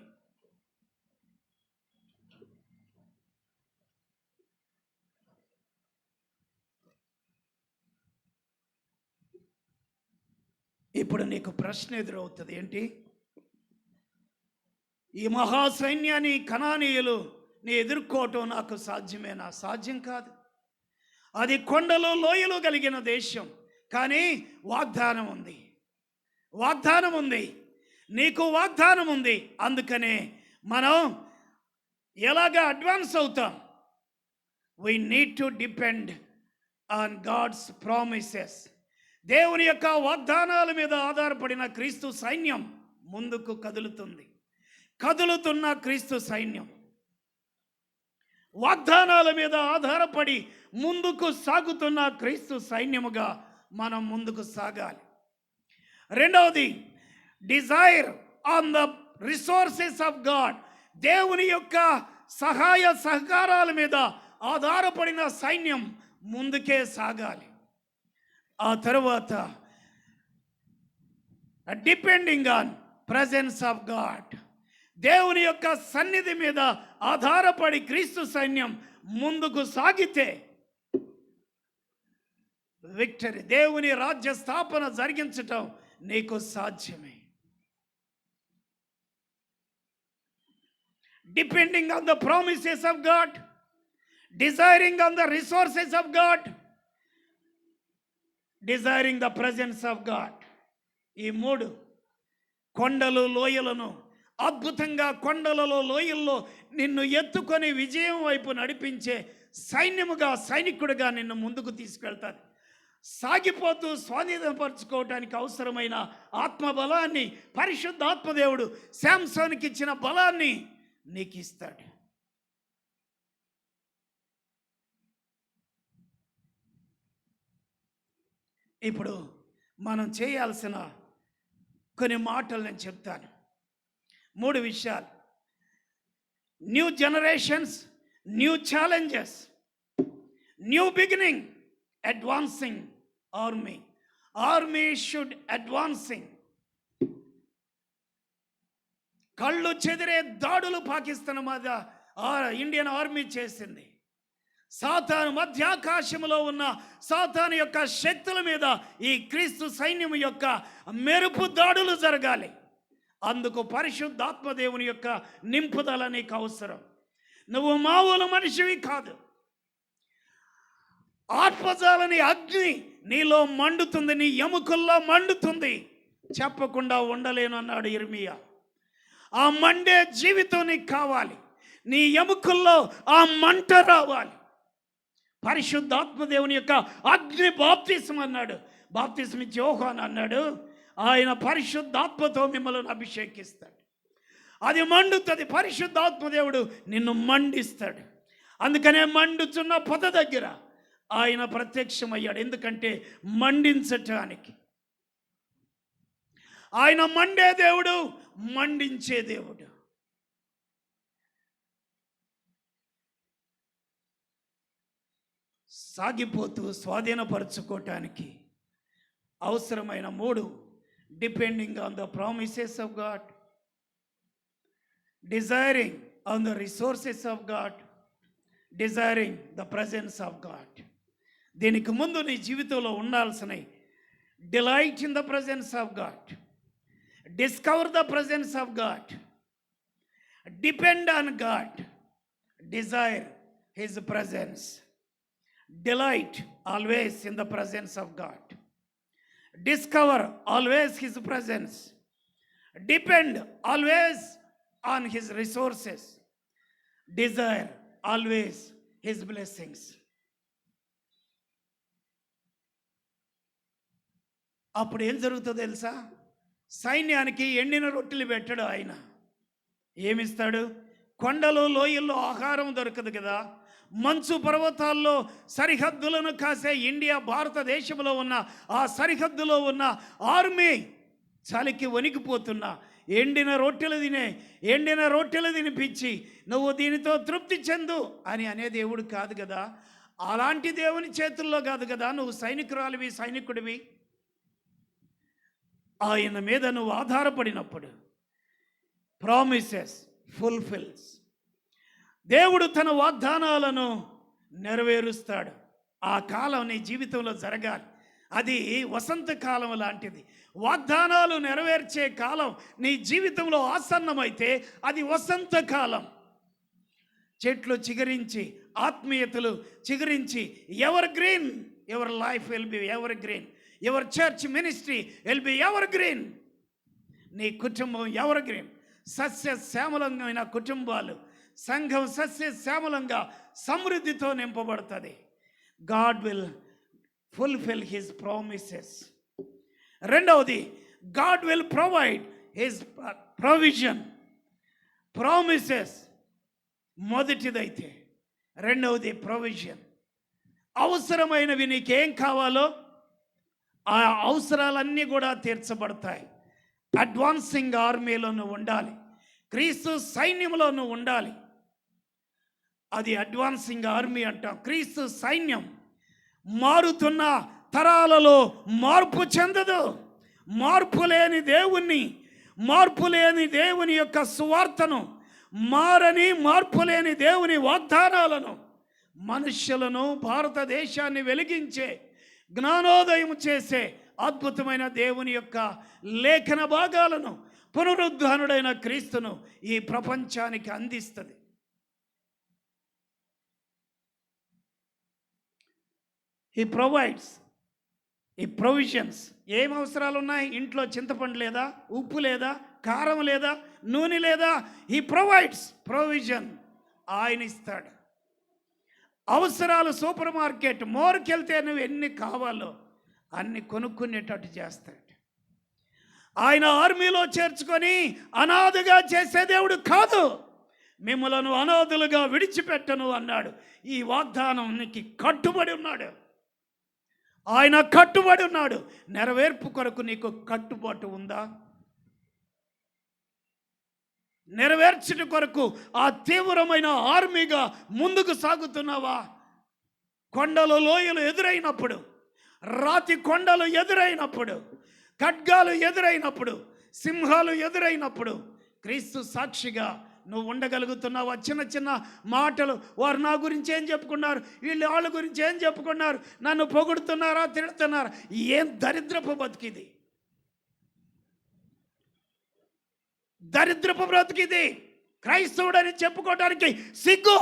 Speaker 1: ఇప్పుడు నీకు ప్రశ్న ఎదురవుతుంది, ఏంటి? ఈ మహాసైన్యాన్ని కనానీయులు నీ ఎదుర్కోవటం నాకు సాధ్యమేనా? సాధ్యం కాదు. అది కొండలు లోయలు కలిగిన దేశం, కానీ వాగ్దానం ఉంది. వాగ్దానం ఉంది, నీకు వాగ్దానం ఉంది. అందుకనే మనం ఎలాగా అడ్వాన్స్ అవుతాం? We need to depend on God's promises. దేవుని యొక్క వాగ్దానాల మీద ఆధారపడిన క్రీస్తు సైన్యం ముందుకు కదులుతుంది. కదులుతున్న క్రీస్తు సైన్యం వాగ్దానాల మీద ఆధారపడి ముందుకు సాగుతున్న క్రీస్తు సైన్యముగా మనం ముందుకు సాగాలి. రెండవది, desire on the resources of God. దేవుని యొక్క సహాయ సహకారాల మీద ఆధారపడిన సైన్యం ముందుకే సాగాలి. ఆ తరువాత depending on presence of God. దేవుని యొక్క సన్నిధి మీద ఆధారపడి క్రీస్తు సైన్యం ముందుకు సాగితే విక్టరీ, దేవుని రాజ్య స్థాపన జరిగించటం నీకు సాధ్యమే. Depending on the promises of God, desiring on the resources of God, desiring the presence of God. ఈ మూడు, కొండలు లోయలను అద్భుతంగా, కొండలలో లోయల్లో నిన్ను ఎత్తుకొని విజయం వైపు నడిపించే సైన్యముగా, సైనికుడిగా నిన్ను ముందుకు తీసుకెళ్తాను. సాగిపోతూ స్వాధీనపరచుకోవటానికి అవసరమైన ఆత్మబలాన్ని పరిశుద్ధాత్మదేవుడు శాంసోనికి ఇచ్చిన బలాన్ని నీకు ఇస్తాడు. ఇప్పుడు మనం చేయాల్సిన కొన్ని మాటలు నేను చెప్తాను. 3 విషయాలు. New generations, new challenges, new beginning, advancing army. Army should advancing. కళ్ళు చెదిరే దాడులు పాకిస్తాన్ మీద ఇండియన్ ఆర్మీ చేసింది. సాతాను మధ్యాకాశములో ఉన్న సాతాను యొక్క శక్తుల మీద ఈ క్రీస్తు సైన్యం యొక్క మెరుపు దాడులు జరగాలి. అందుకు పరిశుద్ధాత్మదేవుని యొక్క నింపుదల నీకు అవసరం. నువ్వు మామూలు మనిషివి కాదు. ఆత్మజాలని అగ్ని నీలో మండుతుంది, నీ ఎముకల్లో మండుతుంది. చెప్పకుండా ఉండలేను అన్నాడు ఇర్మియా. ఆ మండే జీవితం నీకు కావాలి. నీ ఎముకల్లో ఆ మంట రావాలి. పరిశుద్ధాత్మ దేవుని యొక్క అగ్ని బాప్తిసం అన్నాడు. బాప్తిసం ఇచ్చి యోహాను అన్నాడు, ఆయన పరిశుద్ధాత్మతో మిమ్మల్ని అభిషేకిస్తాడు. అది మండుతుంది. పరిశుద్ధాత్మ దేవుడు నిన్ను మండిస్తాడు. అందుకనే మండుచున్న పొద దగ్గర ఆయన ప్రత్యక్షమయ్యాడు. ఎందుకంటే మండించటానికి. ఆయన మండే దేవుడు, మండించే దేవుడు. సాగిపోతూ స్వాధీనపరచుకోవటానికి అవసరమైన 3, depending on the promises of God, desiring on the resources of God, desiring the presence of God. దీనికి ముందు నీ జీవితంలో ఉండాల్సినవి delight in the presence of God, discover the presence of God, depend on God, desire his presence. Delight always in the presence of God. Discover always His presence. Depend always on His resources. Desire always His blessings. అప్పుడు ఏం జరుగుతుందో తెలుసా? సైన్యానికి ఎండిన రొట్టెలు పెట్టాడు ఆయన. ఏమిస్తాడు? కొండలు లోయల్లో ఆహారం దొరకదు కదా. మంచు పర్వతాల్లో సరిహద్దులను కాసే ఇండియా, భారతదేశంలో ఉన్న ఆ సరిహద్దులో ఉన్న ఆర్మీ చలికి వణికిపోతున్నా ఎండిన రొట్టెలు తినిపించి నువ్వు దీనితో తృప్తి చెందు అని అనే దేవుడు కాదు కదా. అలాంటి దేవుని చేతుల్లో కాదు కదా నువ్వు సైనికుడివి. ఆయన మీద నువ్వు ఆధారపడినప్పుడు ప్రామిసెస్ ఫుల్ఫిల్స్. దేవుడు తన వాగ్దానాలను నెరవేరుస్తాడు. ఆ కాలం నీ జీవితంలో జరగాలి. అది వసంతకాలం లాంటిది. వాగ్దానాలు నెరవేర్చే కాలం నీ జీవితంలో ఆసన్నమైతే అది వసంతకాలం. చెట్లు చిగురించి, ఆత్మీయతలు చిగురించి, evergreen, your life will be evergreen, your church ministry will be evergreen. నీ కుటుంబం ఎవర్ గ్రీన్. సస్యశ్యామలమైన కుటుంబాలు, సంఘం సస్యశ్యామలంగా సమృద్ధితో నింపబడుతుంది. God will fulfil his promises. రెండవది, God will provide his provision. Promises మొదటిదైతే, రెండవది ప్రొవిజన్. అవసరమైనవి నీకేం కావాలో ఆ అవసరాలన్నీ కూడా తీర్చబడతాయి. అడ్వాన్సింగ్ ఆర్మీలో నువ్వు ఉండాలి, క్రీస్తు సైన్యంలో నువ్వు ఉండాలి. అది అడ్వాన్సింగ్ ఆర్మీ అంటాం. క్రీస్తు సైన్యం మారుతున్న తరాలలో మార్పు చెందదు. మార్పు లేని దేవుని యొక్క సువార్తను, మార్పు లేని దేవుని వాగ్దానాలను, మనుష్యులను, భారతదేశాన్ని వెలిగించే, జ్ఞానోదయం చేసే అద్భుతమైన దేవుని యొక్క లేఖన భాగాలను పునరుద్ధానుడైన క్రీస్తును ఈ ప్రపంచానికి అందిస్తుంది. హీ ప్రొవైడ్స్ ఈ ప్రొవిజన్స్. ఏం అవసరాలు ఉన్నాయి? ఇంట్లో చింతపండు లేదా, ఉప్పు లేదా, కారం లేదా, నూనె లేదా? He provides provision. ఆయన ఇస్తాడు. అవసరాలు సూపర్ మార్కెట్ మోర్కి వెళ్తే నువ్వు ఎన్ని కావాలో అన్ని కొనుక్కునేటట్టు చేస్తాడు. ఆయన ఆర్మీలో చేర్చుకొని అనాథగా చేసే దేవుడు కాదు. మిమ్మలను అనాథులుగా విడిచిపెట్టను అన్నాడు. ఈ వాగ్దానానికి కట్టుబడి ఉన్నాడు. ఆయన కట్టుబడి ఉన్నాడు. నెరవేర్పు కొరకు నీకు కట్టుబాటు ఉందా? నెరవేర్చుట కొరకు ఆ తీవ్రమైన ఆర్మీగా ముందుకు సాగుతున్నావా? కొండలు లోయలు ఎదురైనప్పుడు, రాతి కొండలు ఎదురైనప్పుడు, ఖడ్గాలు ఎదురైనప్పుడు, సింహాలు ఎదురైనప్పుడు క్రీస్తు సాక్షిగా నువ్వు ఉండగలుగుతున్నావా? చిన్న చిన్న మాటలు, వారు నా గురించి ఏం చెప్పుకున్నారు, వీళ్ళు వాళ్ళ గురించి ఏం చెప్పుకున్నారు, నన్ను పొగుడుతున్నారా, తిడుతున్నారా? ఏం దరిద్రపు బతికిది, దరిద్రపు బ్రతికిది. క్రైస్తవుడని చెప్పుకోవడానికి సిగ్గు.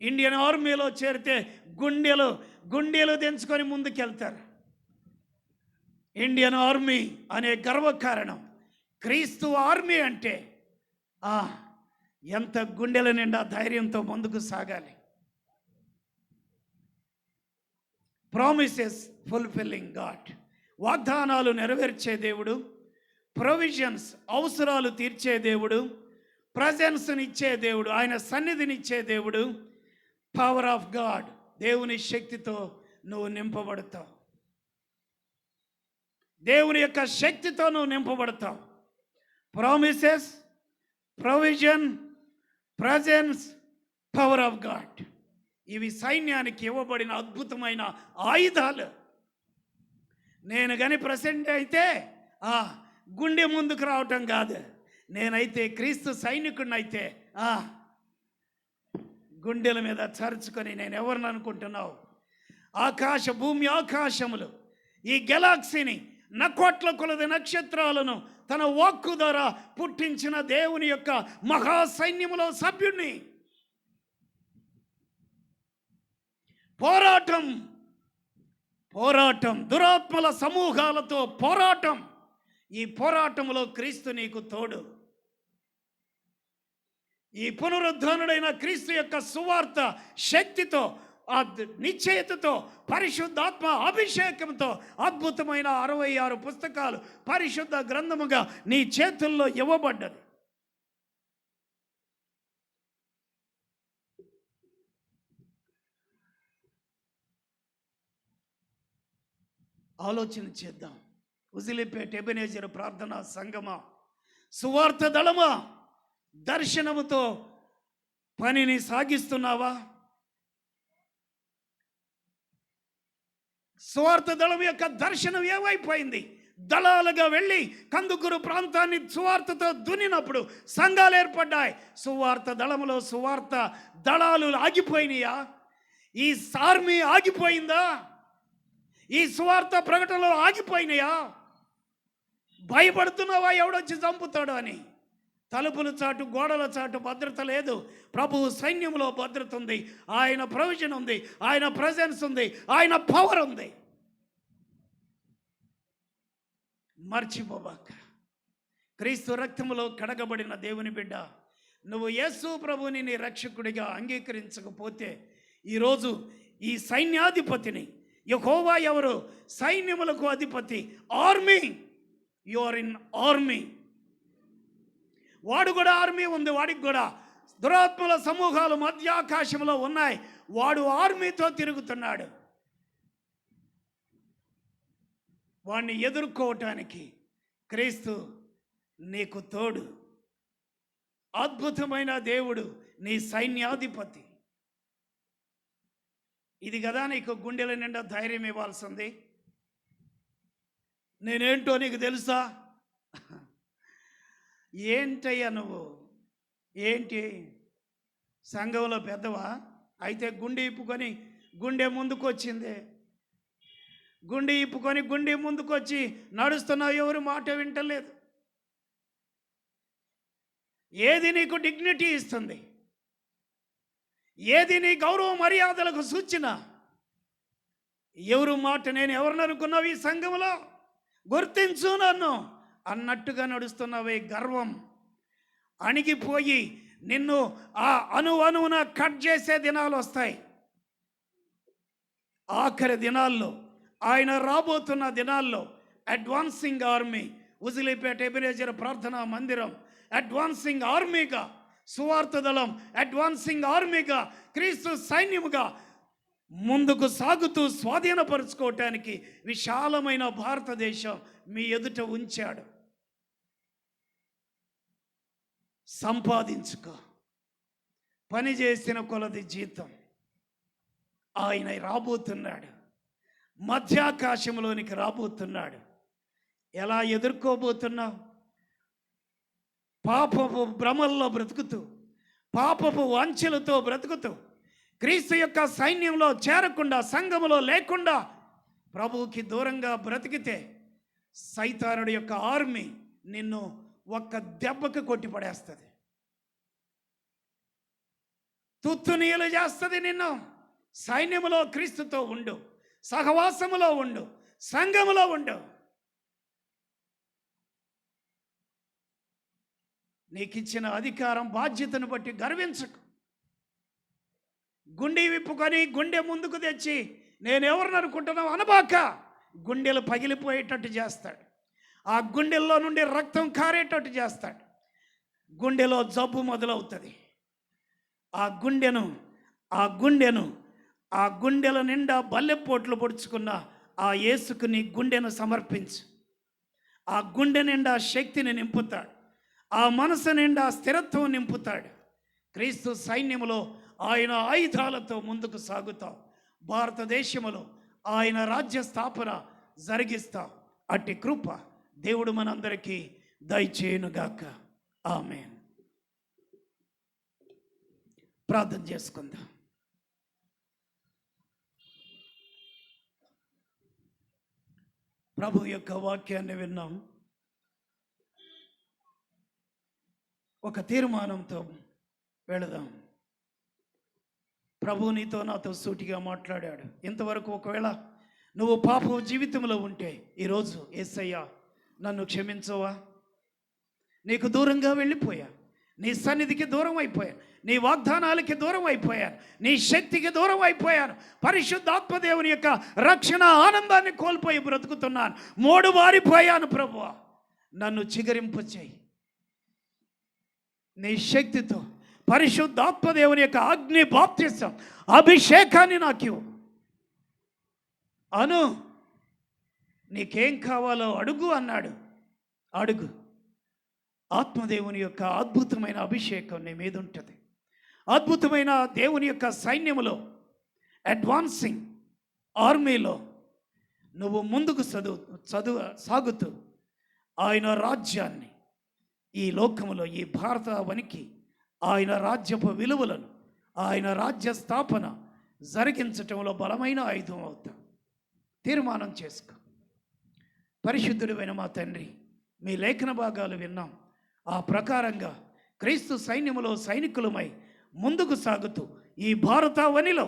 Speaker 1: ఇండియన్ ఆర్మీలో చేరితే గుండెలు దించుకొని ముందుకెళ్తారు. ఇండియన్ ఆర్మీ అనే గర్వకారణం. క్రీస్తు ఆర్మీ అంటే ఎంత గుండెల నిండా ధైర్యంతో ముందుకు సాగాలి. ప్రామిసెస్ ఫుల్ఫిల్లింగ్ గాడ్, వాగ్దానాలు నెరవేర్చే దేవుడు, ప్రొవిజన్స్ అవసరాలు తీర్చే దేవుడు, ప్రజెన్స్నిచ్చే దేవుడు, ఆయన సన్నిధినిచ్చే దేవుడు. పవర్ ఆఫ్ గాడ్, దేవుని శక్తితో నువ్వు నింపబడతావు. దేవుని యొక్క శక్తితో నువ్వు నింపబడతావు. Promises, provision, presence, power of God, ఇవి సైన్యానికి ఇవ్వబడిన అద్భుతమైన ఆయుధాలు. నేను కానీ ప్రెసిడెంట్ అయితే గుండె ముందుకు రావటం కాదు, నేనైతే క్రీస్తు సైనికుడిని అయితే గుండెల మీద చరుచుకొని నేను ఎవరిని అనుకుంటున్నావు? భూమి ఆకాశములు, ఈ గెలాక్సీని, కోట్ల కొలది నక్షత్రాలను తన వాక్కు ద్వారా పుట్టించిన దేవుని యొక్క మహాసైన్యములో సభ్యుణ్ణి. పోరాటం, దురాత్మల సమూహాలతో పోరాటం. ఈ పోరాటంలో క్రీస్తు నీకు తోడు. ఈ పునరుద్ధరణుడైన క్రీస్తు యొక్క సువార్త శక్తితో, నిశ్చయతతో, పరిశుద్ధాత్మ అభిషేకంతో అద్భుతమైన 66 పుస్తకాలు పరిశుద్ధ గ్రంథముగా నీ చేతుల్లో ఇవ్వబడ్డది. ఆలోచన చేద్దాం. ఉజిలిపేట ఎబెనేజర్ ప్రార్థనా సంఘమా, సువార్త దళమా, దర్శనముతో పనిని సాగిస్తున్నావా? సువార్త దళం యొక్క దర్శనం ఏమైపోయింది? దళాలుగా వెళ్ళి కందుకూరు ప్రాంతాన్ని సువార్తతో దున్నినప్పుడు సంఘాలు ఏర్పడ్డాయి. సువార్త దళములో సువార్త దళాలు ఆగిపోయినాయా? ఈ ఆర్మీ ఆగిపోయిందా? ఈ సువార్త ప్రకటనలో ఆగిపోయినాయా? భయపడుతున్నావా ఎవడొచ్చి చంపుతాడు అని? తలుపుల చాటు, గోడల చాటు భద్రత లేదు. ప్రభు సైన్యంలో భద్రత ఉంది. ఆయన ప్రొవిజన్ ఉంది, ఆయన ప్రెజెన్స్ ఉంది, ఆయన పవర్ ఉంది. మర్చిపోబాక. క్రీస్తు రక్తములో కడగబడిన దేవుని బిడ్డ, నువ్వు యేసు ప్రభుని నీ రక్షకుడిగా అంగీకరించకపోతే ఈరోజు ఈ సైన్యాధిపతిని, యెహోవా ఎవరు? సైన్యములకు అధిపతి, army. You are in army. వాడు కూడా ఆర్మీ ఉంది, వాడికి కూడా దురాత్మల సమూహాలు మధ్యాకాశంలో ఉన్నాయి. వాడు ఆర్మీతో తిరుగుతున్నాడు. వాడిని ఎదుర్కోవటానికి క్రీస్తు నీకు తోడు. అద్భుతమైన దేవుడు నీ సైన్యాధిపతి. ఇది కదా నీకు గుండెల నిండా ధైర్యం ఇవ్వాల్సింది. నేనేంటో నీకు తెలుసా? ఏంటయ్యా నువ్వు? ఏంటి సంఘంలో పెద్దవా? అయితే గుండె ఇప్పుకొని గుండె ముందుకు వచ్చింది. గుండె ఇప్పుకొని గుండె ముందుకు వచ్చి నడుస్తున్నావు, ఎవరు మాట వింటలేదు. ఏది నీకు డిగ్నిటీ ఇస్తుంది? ఏది నీ గౌరవ మర్యాదలకు సూచన? ఎవరు మాట? నేను ఎవరిని అనుకున్నావు? ఈ సంఘంలో గుర్తించు నన్ను అన్నట్టుగా నడుస్తున్నావే. గర్వం అణిగిపోయి నిన్ను ఆ అణువున కట్ చేసే దినాలు వస్తాయి. ఆఖరి దినాల్లో, ఆయన రాబోతున్న దినాల్లో అడ్వాన్సింగ్ ఆర్మీ, ఉజిలిపేట ఎబెనేజర్ ప్రార్థనా మందిరం అడ్వాన్సింగ్ ఆర్మీగా, సువార్త దళం అడ్వాన్సింగ్ ఆర్మీగా, క్రీస్తు సైన్యముగా ముందుకు సాగుతూ స్వాధీనపరుచుకోవటానికి విశాలమైన భారతదేశం మీ ఎదుట ఉంచాడు. సంపాదించుకో. పని చేసిన కొలది జీతం. ఆయన రాబోతున్నాడు, మధ్యాకాశంలోనికి రాబోతున్నాడు. ఎలా ఎదుర్కోబోతున్నావు? పాపపు భ్రమల్లో బ్రతుకుతూ, పాపపు వాంఛలతో బ్రతుకుతూ, క్రీస్తు యొక్క సైన్యంలో చేరకుండా, సంఘములో లేకుండా ప్రభువుకి దూరంగా బ్రతికితే సైతానుడి యొక్క ఆర్మీ నిన్ను ఒక్క దెబ్బకు కొట్టి పడేస్తుంది. తుత్తునీయులు చేస్తుంది నిన్ను. సైన్యములో క్రీస్తుతో ఉండు, సహవాసములో ఉండు, సంఘములో ఉండు. నీకిచ్చిన అధికారం బాధ్యతను బట్టి గర్వించకు. గుండె విప్పుకొని గుండె ముందుకు తెచ్చి నేనెవరిని అనుకుంటున్నావు అనబాక. గుండెలు పగిలిపోయేటట్టు చేస్తాడు. ఆ గుండెల్లో నుండి రక్తం కారేటట్టు చేస్తాడు. గుండెలో జబ్బు మొదలవుతుంది. ఆ గుండెల నిండా బల్లెపోట్లు పొడుచుకున్న ఆ యేసుకు నీ గుండెను సమర్పించు. ఆ గుండె నిండా శక్తిని నింపుతాడు. ఆ మనసు నిండా స్థిరత్వం నింపుతాడు. క్రీస్తు సైన్యములో ఆయన ఆయుధాలతో ముందుకు సాగుతాం. భారతదేశములో ఆయన రాజ్య స్థాపన జరిగిస్తాం. అట్టి కృప దేవుడు మనందరికీ దయచేయునుగాక. ఆమేన్. ప్రార్థన చేసుకుందాం. ప్రభు యొక్క వాక్యాన్ని విన్నాం. ఒక తీర్మానంతో వెళదాం. ప్రభు నీతో నాతో సూటిగా మాట్లాడాడు. ఇంతవరకు ఒకవేళ నువ్వు పాప జీవితంలో ఉంటే ఈరోజు యేసయ్యా నన్ను క్షమించవా? నీకు దూరంగా వెళ్ళిపోయా, నీ సన్నిధికి దూరం అయిపోయాను, నీ వాగ్దానాలకి దూరం అయిపోయాను, నీ శక్తికి దూరం అయిపోయాను, పరిశుద్ధాత్మదేవుని యొక్క రక్షణ ఆనందాన్ని కోల్పోయి బ్రతుకుతున్నాను, మోడు బారిపోయాను. ప్రభువా నన్ను చిగురింపు చేయి. నీ శక్తితో పరిశుద్ధాత్మదేవుని యొక్క అగ్ని బాప్తిసం అభిషేకాన్ని నాకు అను. నీకేం కావాలో అడుగు అన్నాడు. అడుగు. ఆత్మదేవుని యొక్క అద్భుతమైన అభిషేకం నీ మీద ఉంటుంది. అద్భుతమైన దేవుని యొక్క సైన్యములో, అడ్వాన్సింగ్ ఆర్మీలో నువ్వు ముందుకు సాగుతూ ఆయన రాజ్యాన్ని ఈ లోకములో, ఈ భారతావనికి ఆయన రాజ్యపు విలువలను, ఆయన రాజ్య స్థాపన జరిగించటంలో బలమైన ఆయుధం అవుతాం. తీర్మానం చేసుకో. పరిశుద్ధుడైన మా తండ్రి, మీ లేఖన భాగాలు విన్నాం. ఆ ప్రకారంగా క్రీస్తు సైన్యములో సైనికులమై ముందుకు సాగుతూ ఈ భారతావనిలో,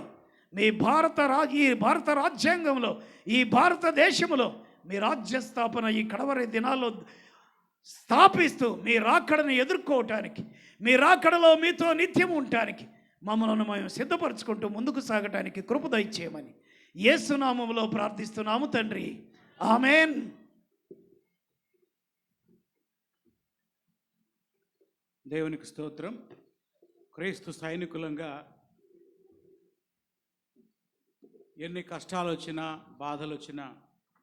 Speaker 1: ఈ భారత రాజ్యాంగంలో, ఈ భారతదేశంలో మీ రాజ్య స్థాపన ఈ కడవరి దినాల్లో స్థాపిస్తూ మీ రాకడను ఎదుర్కోవటానికి, మీ రాకడలో మీతో నిత్యం ఉండటానికి మమ్మల్ని మేము సిద్ధపరచుకుంటూ ముందుకు సాగటానికి కృప దయచేయమని యేసు నామములో ప్రార్థిస్తున్నాము తండ్రి. ఆమేన్.
Speaker 3: దేవునికి స్తోత్రం. క్రీస్తు సైనికులంగా ఎన్ని కష్టాలు వచ్చినా, బాధలు వచ్చినా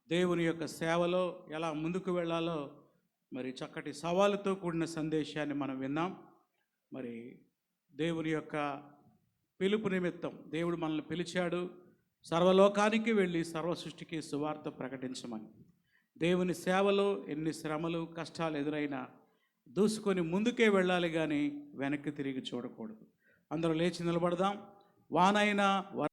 Speaker 3: దేవుని యొక్క సేవలో ఎలా ముందుకు వెళ్ళాలో మరి చక్కటి సవాలుతో కూడిన సందేశాన్ని మనం విన్నాం. మరి దేవుని యొక్క పిలుపు నిమిత్తం దేవుడు మనల్ని పిలిచాడు, సర్వలోకానికి వెళ్ళి సర్వ సృష్టికి సువార్త ప్రకటించమని. దేవుని సేవలో ఎన్ని శ్రమలు, కష్టాలు ఎదురైనా దూసుకొని ముందుకే వెళ్ళాలి, కానీ వెనక్కి తిరిగి చూడకూడదు. అందరూ లేచి నిలబడదాం. వానైనా